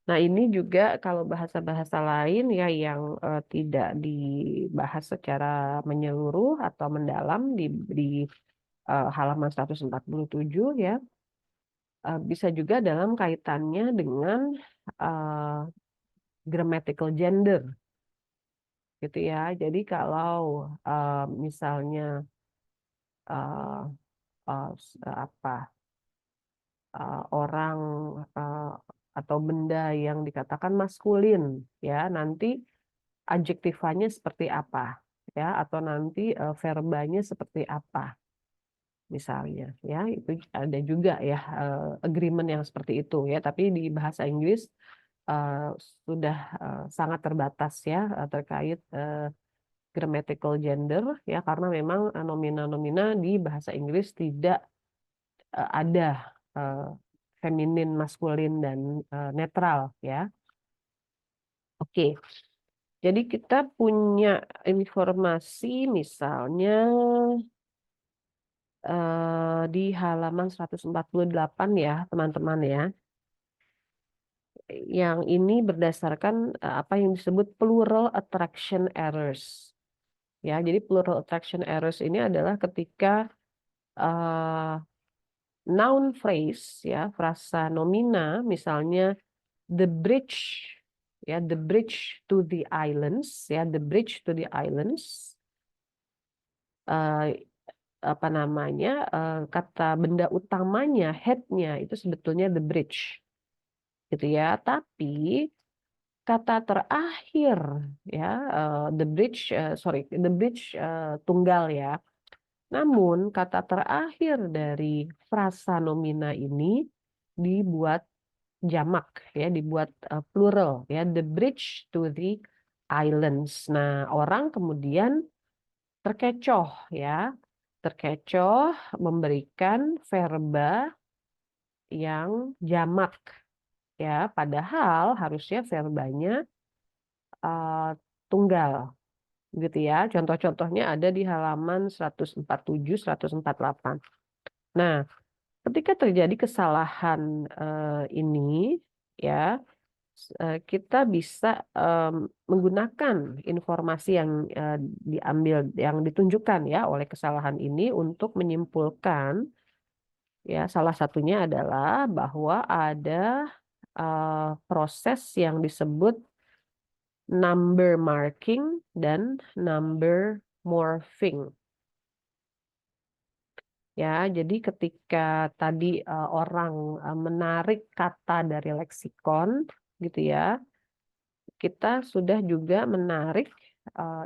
Nah, ini juga kalau bahasa-bahasa lain ya yang tidak dibahas secara menyeluruh atau mendalam di halaman 147 ya, bisa juga dalam kaitannya dengan grammatical gender gitu ya. Jadi kalau misalnya uh, apa orang uh, atau benda yang dikatakan maskulin ya, nanti adjektivanya seperti apa ya, atau nanti verbanya seperti apa misalnya ya, itu ada juga ya agreement yang seperti itu ya, tapi di bahasa Inggris uh, sudah sangat terbatas ya terkait grammatical gender ya, karena memang nomina-nomina di bahasa Inggris tidak ada feminin, maskulin, dan netral ya. Oke, jadi kita punya informasi misalnya di halaman 148 ya teman-teman ya. Yang ini berdasarkan apa yang disebut plural attraction errors. Ya, jadi plural attraction errors ini adalah ketika noun phrase ya, frasa nomina misalnya the bridge ya, the bridge to the islands ya, the bridge to the islands, apa namanya, kata benda utamanya headnya itu sebetulnya the bridge gitu ya, tapi kata terakhir ya, the bridge tunggal ya, namun kata terakhir dari frasa nomina ini dibuat jamak ya, dibuat plural ya, the bridge to the islands. Nah, orang kemudian terkecoh ya, terkecoh memberikan verba yang jamak ya, padahal harusnya verbanya tunggal gitu ya. Contoh-contohnya ada di halaman 147, 148. Nah, ketika terjadi kesalahan ini ya, kita bisa menggunakan informasi yang diambil, yang ditunjukkan ya oleh kesalahan ini untuk menyimpulkan ya, salah satunya adalah bahwa ada proses yang disebut number marking dan number morphing. Ya, jadi ketika tadi orang menarik kata dari leksikon gitu ya, kita sudah juga menarik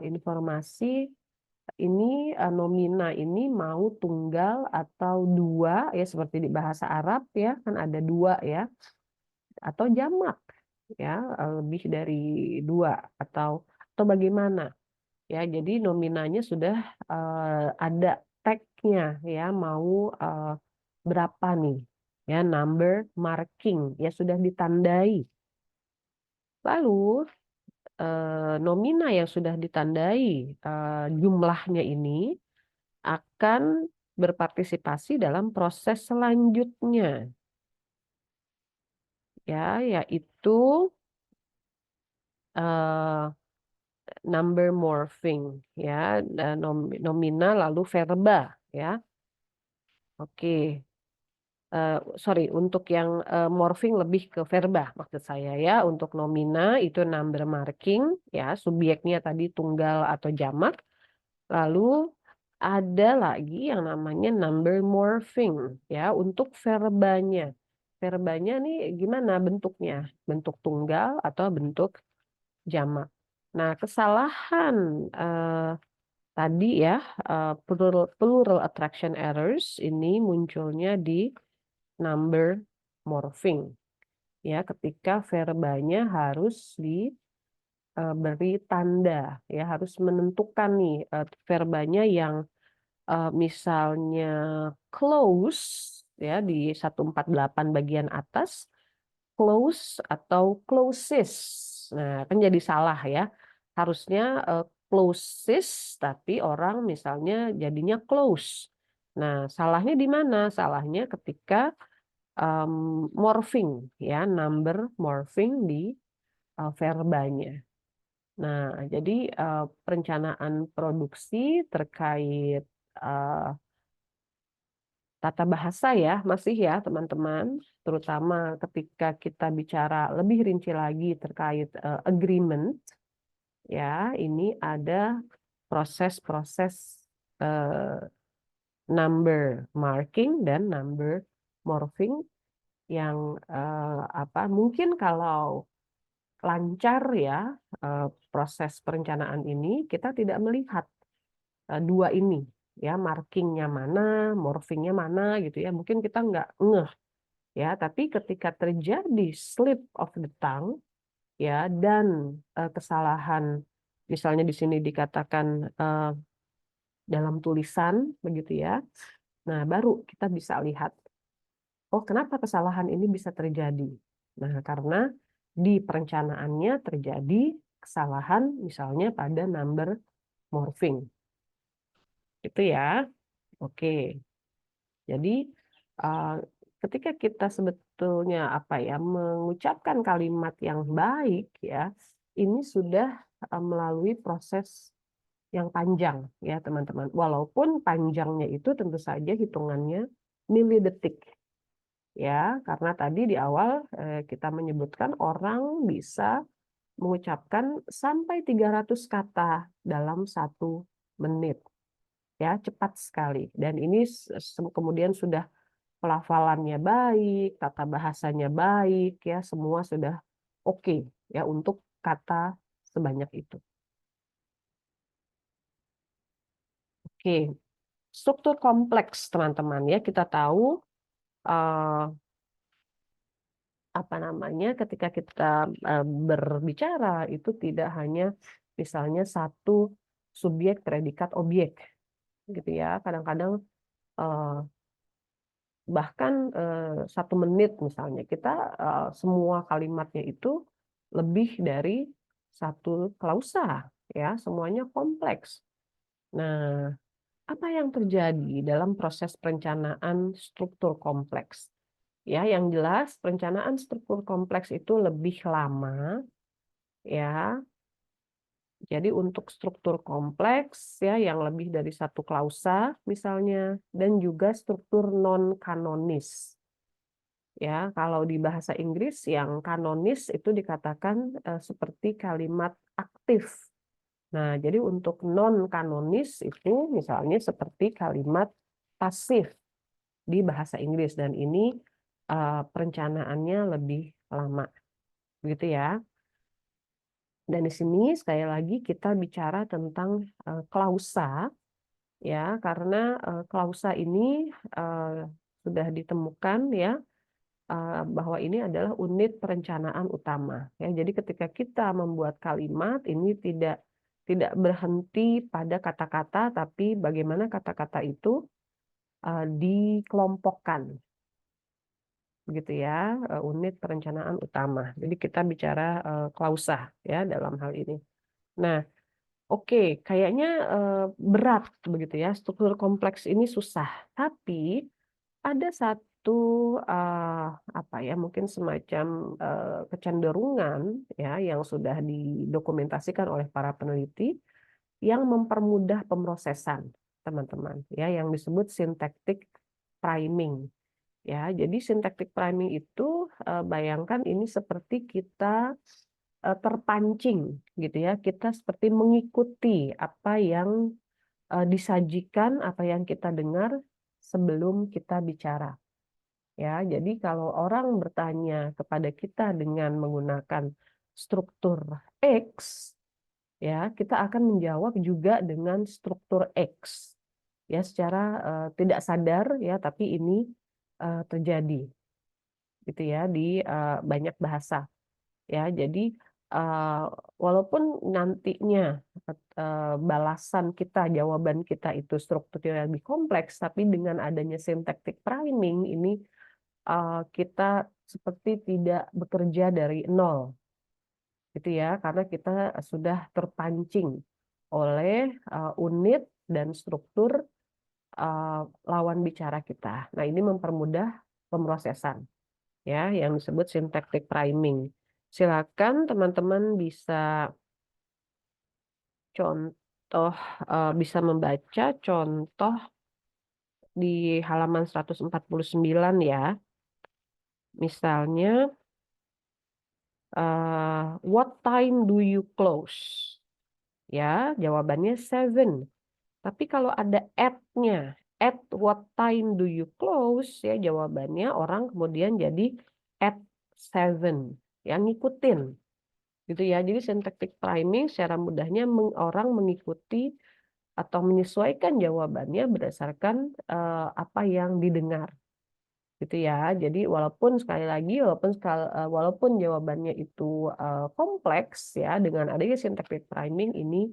informasi ini nomina ini mau tunggal atau dua ya, seperti di bahasa Arab ya, kan ada dua ya, atau jamak ya, lebih dari dua, atau bagaimana ya. Jadi nominanya sudah ada tag-nya ya, mau berapa nih ya, number marking ya, sudah ditandai. Lalu nomina yang sudah ditandai jumlahnya ini akan berpartisipasi dalam proses selanjutnya ya, yaitu number morphing ya, nomina lalu verba ya. Oke. Sorry, untuk yang morphing lebih ke verba maksud saya ya. Untuk nomina itu number marking ya, subjeknya tadi tunggal atau jamak. Lalu ada lagi yang namanya number morphing ya untuk verbanya. Verbanya nih gimana bentuknya? Bentuk tunggal atau bentuk jamak. Nah, kesalahan tadi ya, plural attraction errors ini munculnya di number morphing. Ya, ketika verbanya harus diberi tanda, ya harus menentukan nih verbanya yang misalnya close ya di 148 bagian atas, close atau closest. Nah, kan jadi salah ya. Harusnya closest tapi orang misalnya jadinya close. Nah, salahnya di mana? Salahnya ketika morphing ya, number morphing di verbanya. Nah, jadi perencanaan produksi terkait tata bahasa ya, masih ya teman-teman, terutama ketika kita bicara lebih rinci lagi terkait agreement, ya ini ada proses-proses number marking dan number morphing yang mungkin kalau lancar ya proses perencanaan ini kita tidak melihat dua ini ya, markingnya mana, morphingnya mana gitu ya, mungkin kita nggak ngeh ya, tapi ketika terjadi slip of the tongue ya dan kesalahan, misalnya di sini dikatakan dalam tulisan begitu ya, nah baru kita bisa lihat, oh kenapa kesalahan ini bisa terjadi. Nah karena di perencanaannya terjadi kesalahan misalnya pada number morphing itu ya. Oke. Jadi ketika kita sebetulnya mengucapkan kalimat yang baik ya, ini sudah melalui proses yang panjang ya teman-teman. Walaupun panjangnya itu tentu saja hitungannya milidetik ya, karena tadi di awal kita menyebutkan orang bisa mengucapkan sampai 300 kata dalam 1 menit ya, cepat sekali. Dan ini kemudian sudah pelafalannya baik, tata bahasanya baik, ya semua sudah oke ya untuk kata sebanyak itu. Oke, struktur kompleks teman-teman ya, kita tahu eh, ketika kita berbicara itu tidak hanya misalnya satu subjek, predikat, objek gitu ya. Kadang-kadang bahkan 1 menit misalnya kita semua kalimatnya itu lebih dari satu klausa ya, semuanya kompleks. Nah, apa yang terjadi dalam proses perencanaan struktur kompleks? Ya, yang jelas perencanaan struktur kompleks itu lebih lama ya. Jadi untuk struktur kompleks ya yang lebih dari satu klausa misalnya, dan juga struktur non kanonis. Ya, kalau di bahasa Inggris yang kanonis itu dikatakan seperti kalimat aktif. Nah, jadi untuk non kanonis itu misalnya seperti kalimat pasif di bahasa Inggris, dan ini perencanaannya lebih lama. Begitu ya. Dan di sini sekali lagi kita bicara tentang klausa ya, karena klausa ini sudah ditemukan ya bahwa ini adalah unit perencanaan utama. Ya, jadi ketika kita membuat kalimat ini tidak berhenti pada kata-kata, tapi bagaimana kata-kata itu dikelompokkan, begitu ya, unit perencanaan utama. Jadi kita bicara klausa ya dalam hal ini. Nah, oke, kayaknya berat begitu ya, struktur kompleks ini susah. Tapi ada satu mungkin semacam kecenderungan ya yang sudah didokumentasikan oleh para peneliti yang mempermudah pemrosesan teman-teman ya, yang disebut syntactic priming ya. Jadi syntactic priming itu bayangkan ini seperti kita terpancing gitu ya, kita seperti mengikuti apa yang disajikan, apa yang kita dengar sebelum kita bicara. Ya, jadi kalau orang bertanya kepada kita dengan menggunakan struktur X, ya, kita akan menjawab juga dengan struktur X. Ya, secara tidak sadar ya, tapi ini terjadi. gitu ya di banyak bahasa ya. Jadi walaupun nantinya balasan kita, jawaban kita itu strukturnya lebih kompleks, tapi dengan adanya syntactic priming ini kita seperti tidak bekerja dari nol, gitu ya, karena kita sudah terpancing oleh unit dan struktur lawan bicara kita. Nah, ini mempermudah pemrosesan ya yang disebut syntactic priming. Silakan teman-teman bisa contoh bisa membaca contoh di halaman 149 ya. Misalnya what time do you close? Ya, jawabannya 7. Tapi kalau ada at-nya, at what time do you close? Ya, jawabannya orang kemudian jadi at 7. Yang ngikutin. Gitu ya. Jadi syntactic priming secara mudahnya orang mengikuti atau menyesuaikan jawabannya berdasarkan apa yang didengar. Gitu ya. Jadi walaupun sekali lagi walaupun jawabannya itu kompleks ya, dengan adanya syntactic priming ini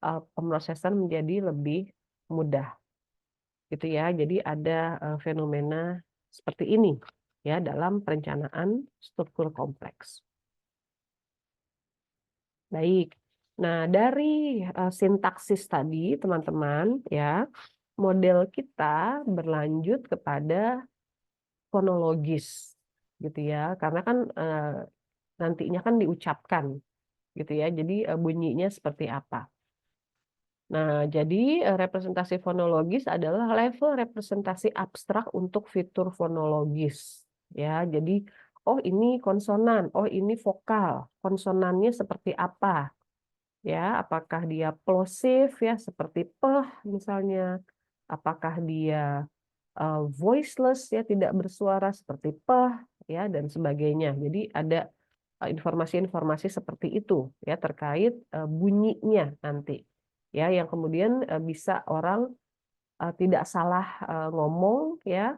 pemrosesan menjadi lebih mudah gitu ya. Jadi ada fenomena seperti ini ya dalam perencanaan struktur kompleks. Baik. Nah, dari sintaksis tadi teman-teman ya, model kita berlanjut kepada fonologis gitu ya. Karena kan nantinya kan diucapkan gitu ya. Jadi bunyinya seperti apa. Nah, jadi representasi fonologis adalah level representasi abstrak untuk fitur fonologis. Ya, jadi oh ini konsonan, oh ini vokal. Konsonannya seperti apa? Ya, apakah dia plosif ya seperti peh misalnya? Apakah dia voiceless ya tidak bersuara seperti peh ya dan sebagainya. Jadi ada informasi-informasi seperti itu ya terkait bunyinya nanti ya yang kemudian bisa orang tidak salah ngomong ya.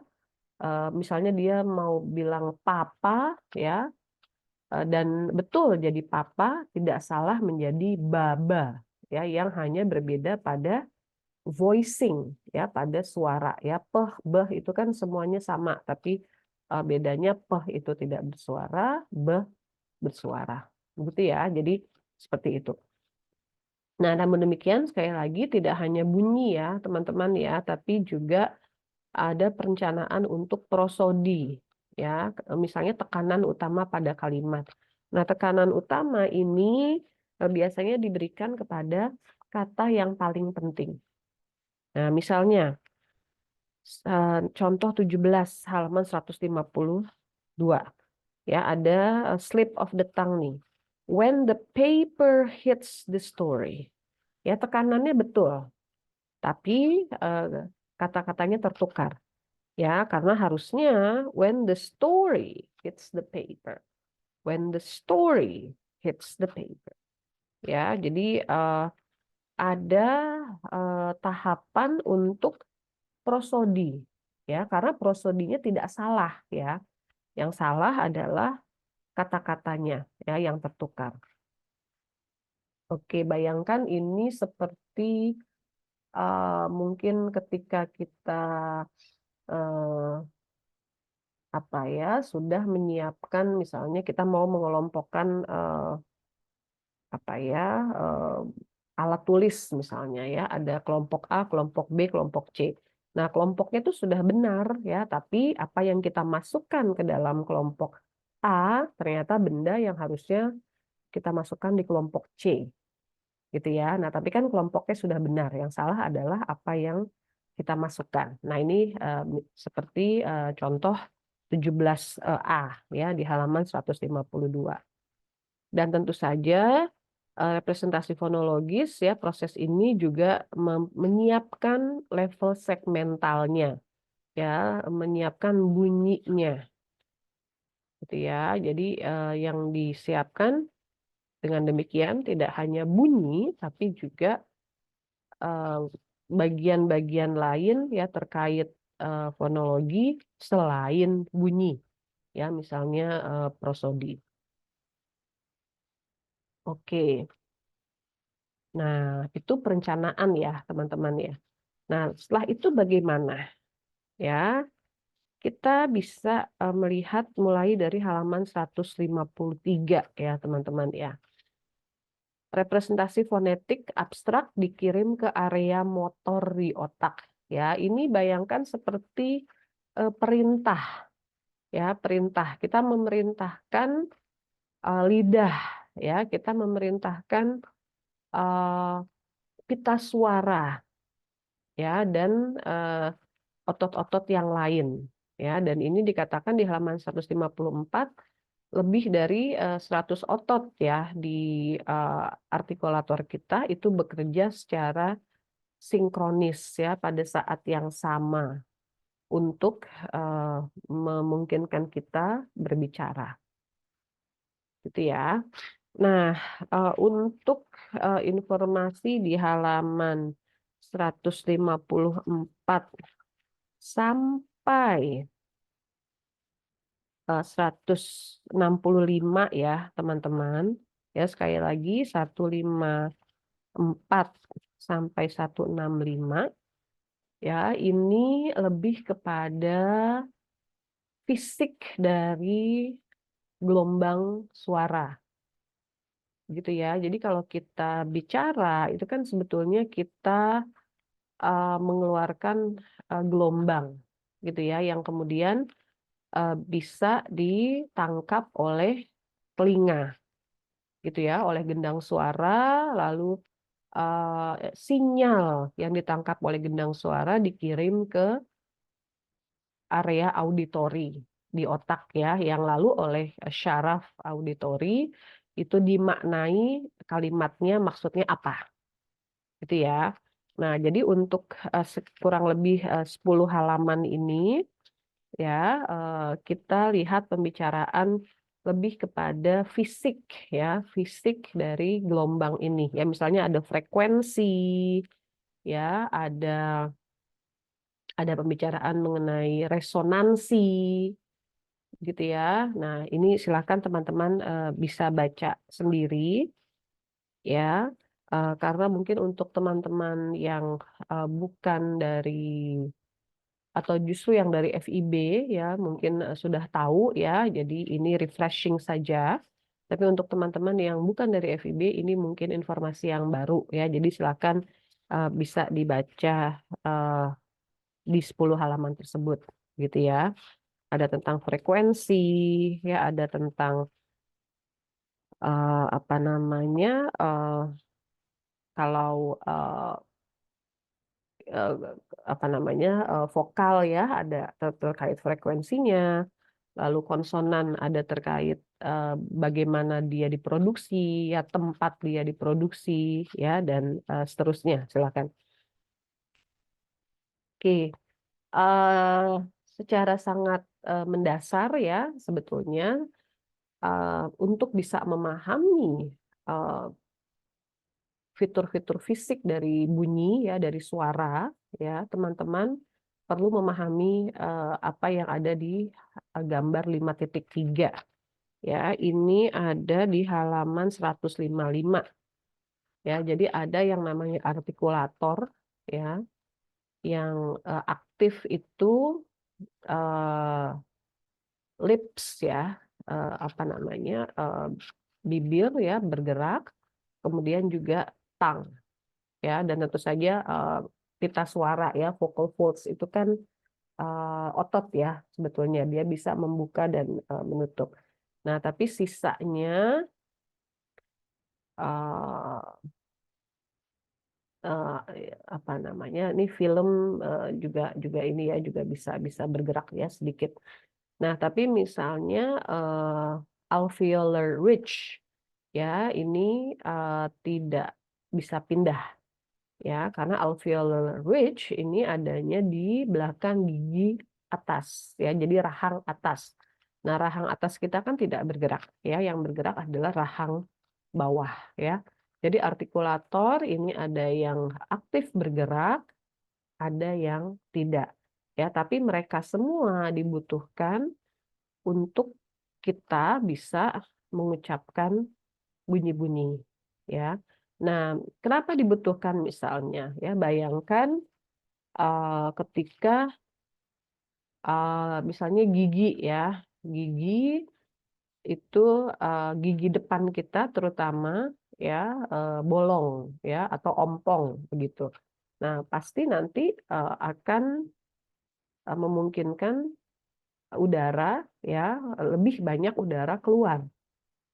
Misalnya dia mau bilang papa ya dan betul jadi papa, tidak salah menjadi baba ya yang hanya berbeda pada voicing ya, pada suara ya. Peh beh itu kan semuanya sama tapi bedanya peh itu tidak bersuara, beh bersuara. Begitu ya. Jadi seperti itu. Nah, namun demikian sekali lagi tidak hanya bunyi ya, teman-teman ya, tapi juga ada perencanaan untuk prosodi ya. Misalnya tekanan utama pada kalimat. Nah, tekanan utama ini biasanya diberikan kepada kata yang paling penting. Nah, misalnya contoh 17 halaman 152 ya, ada slip of the tongue nih. When the paper hits the story. Ya, tekanannya betul. Tapi kata-katanya tertukar. Ya, karena harusnya when the story hits the paper. When the story hits the paper. Ya, jadi ada tahapan untuk prosodi. Ya, karena prosodinya tidak salah ya. Yang salah adalah kata-katanya ya yang tertukar. Oke, bayangkan ini seperti mungkin ketika kita apa ya sudah menyiapkan, misalnya kita mau mengelompokkan apa ya alat tulis misalnya ya, ada kelompok A, kelompok B, kelompok C. Nah, kelompoknya itu sudah benar ya, tapi apa yang kita masukkan ke dalam kelompok A ternyata benda yang harusnya kita masukkan di kelompok C gitu ya. Nah, tapi kan kelompoknya sudah benar. Yang salah adalah apa yang kita masukkan. Nah, ini seperti contoh 17A ya di halaman 152. Dan tentu saja representasi fonologis ya, proses ini juga menyiapkan level segmentalnya ya, menyiapkan bunyinya gitu ya. Jadi yang disiapkan dengan demikian tidak hanya bunyi tapi juga bagian-bagian lain ya terkait fonologi selain bunyi ya misalnya prosodi. Oke. Nah, itu perencanaan ya, teman-teman ya. Nah, setelah itu bagaimana? Ya, kita bisa melihat mulai dari halaman 153 ya, teman-teman ya. Representasi fonetik abstrak dikirim ke area motor di otak. Ya, ini bayangkan seperti perintah. Ya, perintah. Kita memerintahkan lidah. Ya, kita memerintahkan pita suara. Ya, dan otot-otot yang lain. Ya, dan ini dikatakan di halaman 154 lebih dari 100 otot ya di artikulator kita itu bekerja secara sinkronis ya pada saat yang sama untuk eh, memungkinkan kita berbicara. Gitu ya. Nah, untuk informasi di halaman 154 sampai 165 ya, teman-teman. Ya, sekali lagi 154 sampai 165 ya, ini lebih kepada fisik dari gelombang suara. Gitu ya. Jadi kalau kita bicara itu kan sebetulnya kita mengeluarkan gelombang gitu ya yang kemudian bisa ditangkap oleh telinga gitu ya, oleh gendang suara, lalu sinyal yang ditangkap oleh gendang suara dikirim ke area auditori di otak ya, yang lalu oleh syaraf auditori itu dimaknai kalimatnya maksudnya apa gitu ya. Nah, jadi untuk kurang lebih 10 halaman ini ya kita lihat pembicaraan lebih kepada fisik ya, fisik dari gelombang ini. Ya, misalnya ada frekuensi, ya, ada pembicaraan mengenai resonansi gitu ya. Nah, ini silakan teman-teman bisa baca sendiri ya. Karena mungkin untuk teman-teman yang bukan dari atau justru yang dari FIB ya mungkin sudah tahu ya, jadi ini refreshing saja. Tapi untuk teman-teman yang bukan dari FIB ini mungkin informasi yang baru ya. Jadi silakan bisa dibaca uh, di 10 halaman tersebut gitu ya. Ada tentang frekuensi ya, ada tentang apa namanya kalau eh, apa namanya vokal ya ada terkait frekuensinya, lalu konsonan ada terkait bagaimana dia diproduksi, ya tempat dia diproduksi, ya dan seterusnya. Silakan. Oke, eh, secara sangat mendasar ya sebetulnya untuk bisa memahami eh, fitur-fitur fisik dari bunyi ya dari suara ya teman-teman perlu memahami apa yang ada di gambar 5.3 ya ini ada di halaman 155 ya jadi ada yang namanya artikulator ya yang aktif itu eh, lips ya apa namanya bibir ya bergerak kemudian juga tang ya dan tentu saja pita suara ya vocal folds itu kan otot ya sebetulnya dia bisa membuka dan menutup. Nah tapi sisanya uh, uh, apa namanya ini film juga juga ini ya juga bisa bisa bergerak ya sedikit. Nah tapi misalnya alveolar ridge ya ini tidak bisa pindah ya karena alveolar ridge ini adanya di belakang gigi atas ya jadi rahang atas. Nah rahang atas kita kan tidak bergerak ya yang bergerak adalah rahang bawah ya. Jadi artikulator ini ada yang aktif bergerak, ada yang tidak ya tapi mereka semua dibutuhkan untuk kita bisa mengucapkan bunyi-bunyi, ya. Nah, kenapa dibutuhkan misalnya, ya, bayangkan ketika misalnya gigi, ya, gigi itu gigi depan kita terutama, ya, bolong, ya, atau ompong begitu. Nah, pasti nanti akan memungkinkan udara, ya, lebih banyak udara keluar.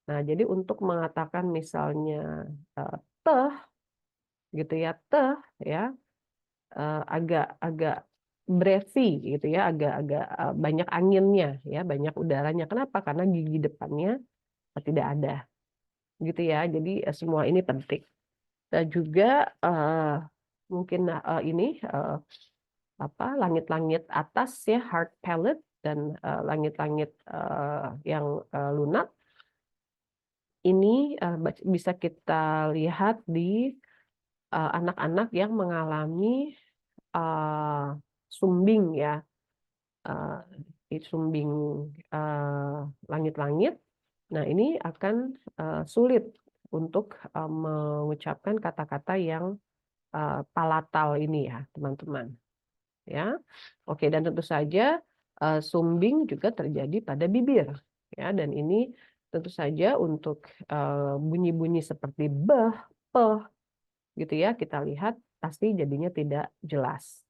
Nah, jadi untuk mengatakan misalnya teh gitu ya, teh ya, agak-agak breathy gitu ya, agak-agak banyak anginnya ya, banyak udaranya. Kenapa? Karena gigi depannya tidak ada gitu ya. Jadi semua ini penting. Dan juga mungkin ini apa, langit-langit atas ya, hard palate, dan langit-langit yang lunak ini bisa kita lihat di anak-anak yang mengalami sumbing ya, sumbing langit-langit. Nah, ini akan sulit untuk mengucapkan kata-kata yang palatal ini ya, teman-teman. Ya, oke, dan tentu saja sumbing juga terjadi pada bibir, ya, dan ini tentu saja untuk bunyi-bunyi seperti beh, peh, gitu ya, kita lihat pasti jadinya tidak jelas,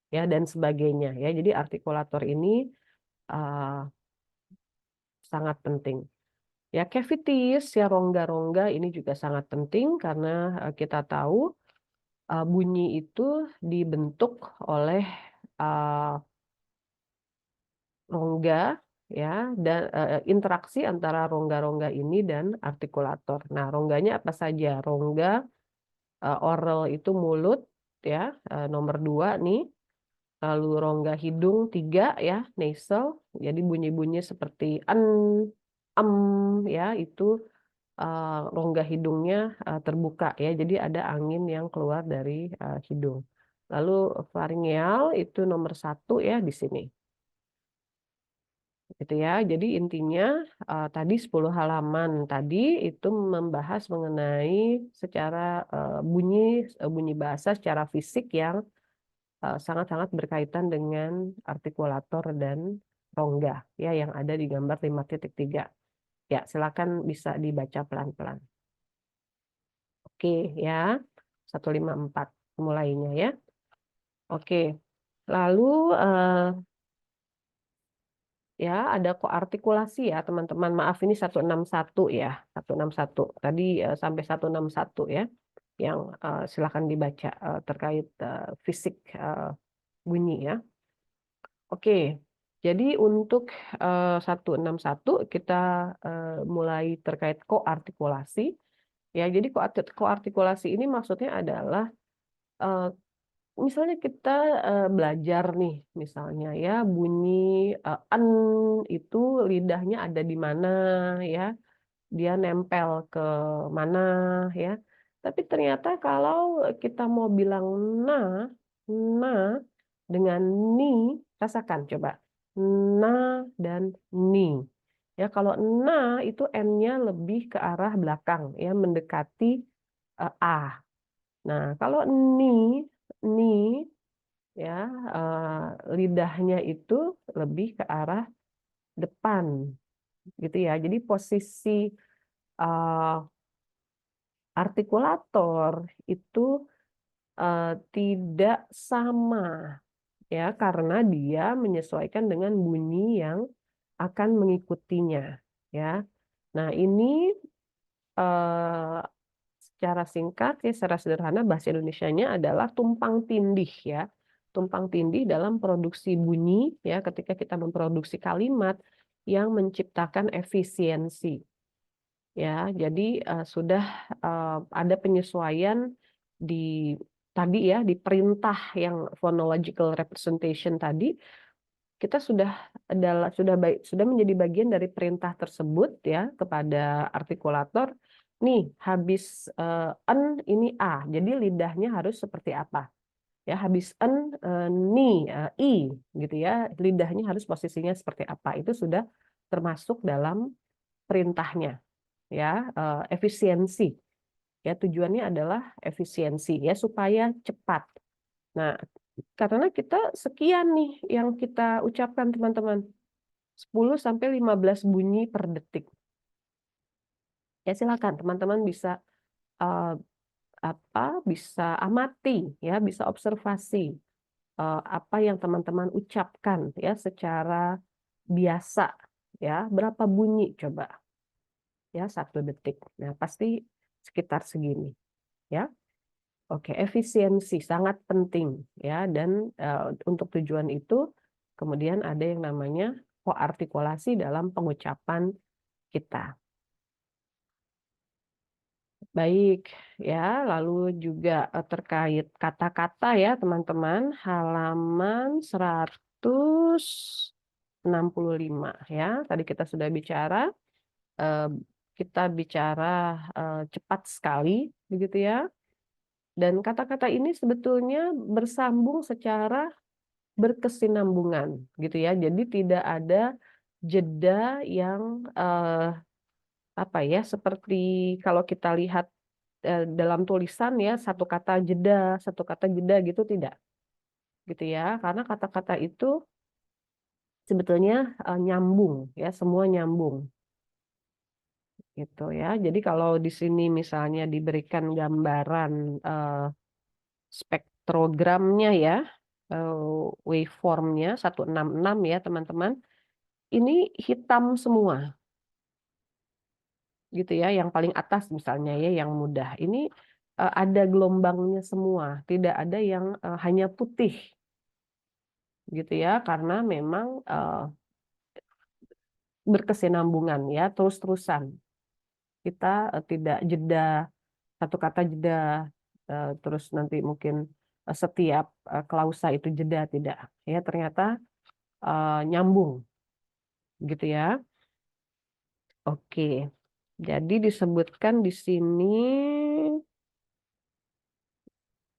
ya, dan sebagainya, ya. Jadi artikulator ini sangat penting. Ya, cavities, ya, rongga-rongga ini juga sangat penting karena kita tahu bunyi itu dibentuk oleh rongga, ya, dan interaksi antara rongga-rongga ini dan artikulator. Nah, rongganya apa saja? Rongga oral itu mulut, ya, nomor 2 nih. Lalu rongga hidung 3 ya, nasal. Jadi bunyi-bunyi seperti en, em, ya, itu rongga hidungnya terbuka ya. Jadi ada angin yang keluar dari hidung. Lalu faringeal itu nomor 1 ya di sini. Gitu ya. Jadi intinya tadi 10 halaman tadi itu membahas mengenai secara bunyi bahasa secara fisik yang sangat-sangat berkaitan dengan artikulator dan rongga ya yang ada di gambar 5.3. Ya, silakan bisa dibaca pelan-pelan. Oke ya. 154 mulainya ya. Oke. Lalu ya, ada koartikulasi ya, teman-teman. Maaf, ini 161 ya. 161. Tadi sampai 161 ya. Yang silakan dibaca terkait fisik bunyi ya. Oke. Jadi untuk 161 kita mulai terkait koartikulasi. Ya, jadi koartikulasi ini maksudnya adalah misalnya kita belajar nih, misalnya ya bunyi en itu lidahnya ada di mana ya, dia nempel ke mana ya. Tapi ternyata kalau kita mau bilang na, na dengan ni, rasakan coba. Na dan ni. Ya, kalau na itu n-nya lebih ke arah belakang ya, mendekati a. Nah, kalau ni ya lidahnya itu lebih ke arah depan gitu ya. Jadi posisi uh, artikulator itu tidak sama ya karena dia menyesuaikan dengan bunyi yang akan mengikutinya ya. Nah, ini secara singkat ya, secara sederhana bahasa Indonesianya adalah tumpang tindih ya. Tumpang tindih dalam produksi bunyi ya ketika kita memproduksi kalimat yang menciptakan efisiensi. Ya, jadi sudah ada penyesuaian di tadi ya di perintah yang phonological representation tadi kita sudah menjadi bagian dari perintah tersebut ya kepada artikulator. Nih, habis en ini a. Jadi lidahnya harus seperti apa? Ya, habis en ni i gitu ya. Lidahnya harus posisinya seperti apa? Itu sudah termasuk dalam perintahnya, ya, efisiensi. Ya, tujuannya adalah efisiensi ya supaya cepat. Nah, karena kita sekian nih yang kita ucapkan teman-teman. 10 sampai 15 bunyi per detik. Ya silakan teman-teman bisa eh, bisa amati ya, bisa observasi apa yang teman-teman ucapkan ya secara biasa ya. Berapa bunyi coba ya 1 detik. Nah, pasti sekitar segini ya. Oke, efisiensi sangat penting ya, dan untuk tujuan itu kemudian ada yang namanya koartikulasi dalam pengucapan kita. Baik ya, lalu juga terkait kata-kata ya teman-teman, halaman 165 ya. Tadi kita sudah bicara, eh, kita bicara cepat sekali begitu ya. Dan kata-kata ini sebetulnya bersambung secara berkesinambungan gitu ya. Jadi tidak ada jeda yang apa ya, seperti kalau kita lihat dalam tulisan ya, satu kata jeda gitu tidak. Gitu ya. Karena kata-kata itu sebetulnya nyambung ya, semua nyambung gitu ya. Jadi kalau di sini misalnya diberikan gambaran spektrogramnya ya, waveformnya 166 ya teman-teman, ini hitam semua gitu ya, yang paling atas misalnya ya, yang mudah. Ini ada gelombangnya semua, tidak ada yang hanya putih gitu ya, karena memang berkesinambungan ya, terus-terusan. Kita tidak jeda, satu kata jeda, terus nanti mungkin setiap klausa itu jeda, tidak. Ya, ternyata nyambung gitu ya. Oke, jadi disebutkan di sini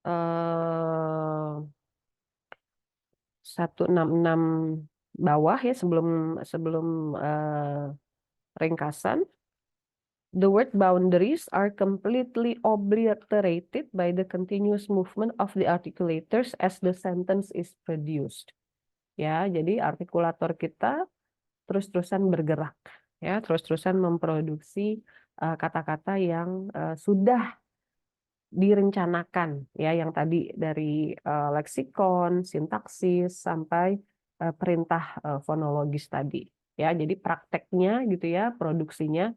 166 bawah ya, sebelum sebelum ringkasan. The word boundaries are completely obliterated by the continuous movement of the articulators as the sentence is produced. Ya, jadi artikulator kita terus-terusan bergerak, ya, terus-terusan memproduksi kata-kata yang sudah direncanakan, ya, yang tadi dari leksikon, sintaksis sampai perintah fonologis tadi. Ya, jadi prakteknya gitu ya, produksinya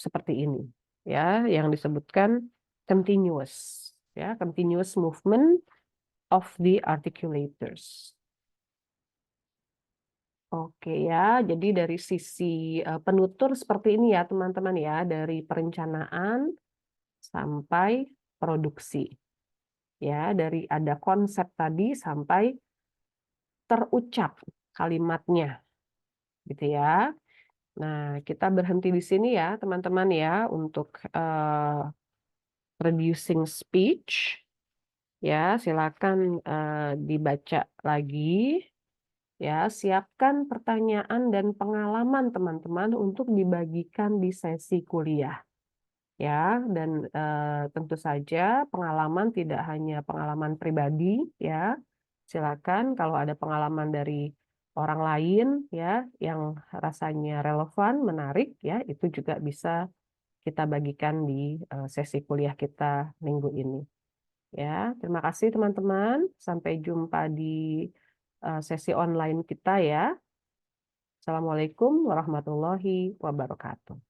seperti ini ya, yang disebutkan continuous ya, continuous movement of the articulators. Oke ya, jadi dari sisi penutur seperti ini ya teman-teman ya, dari perencanaan sampai produksi ya, dari ada konsep tadi sampai terucap kalimatnya gitu ya. Nah, kita berhenti di sini ya teman-teman ya, untuk producing speech. Ya, silakan dibaca lagi. Ya, siapkan pertanyaan dan pengalaman teman-teman untuk dibagikan di sesi kuliah. Ya, dan tentu saja pengalaman tidak hanya pengalaman pribadi, ya. Silakan kalau ada pengalaman dari orang lain, ya, yang rasanya relevan, menarik, ya, itu juga bisa kita bagikan di sesi kuliah kita minggu ini. Ya, terima kasih teman-teman. Sampai jumpa di sesi online kita ya. Assalamualaikum warahmatullahi wabarakatuh.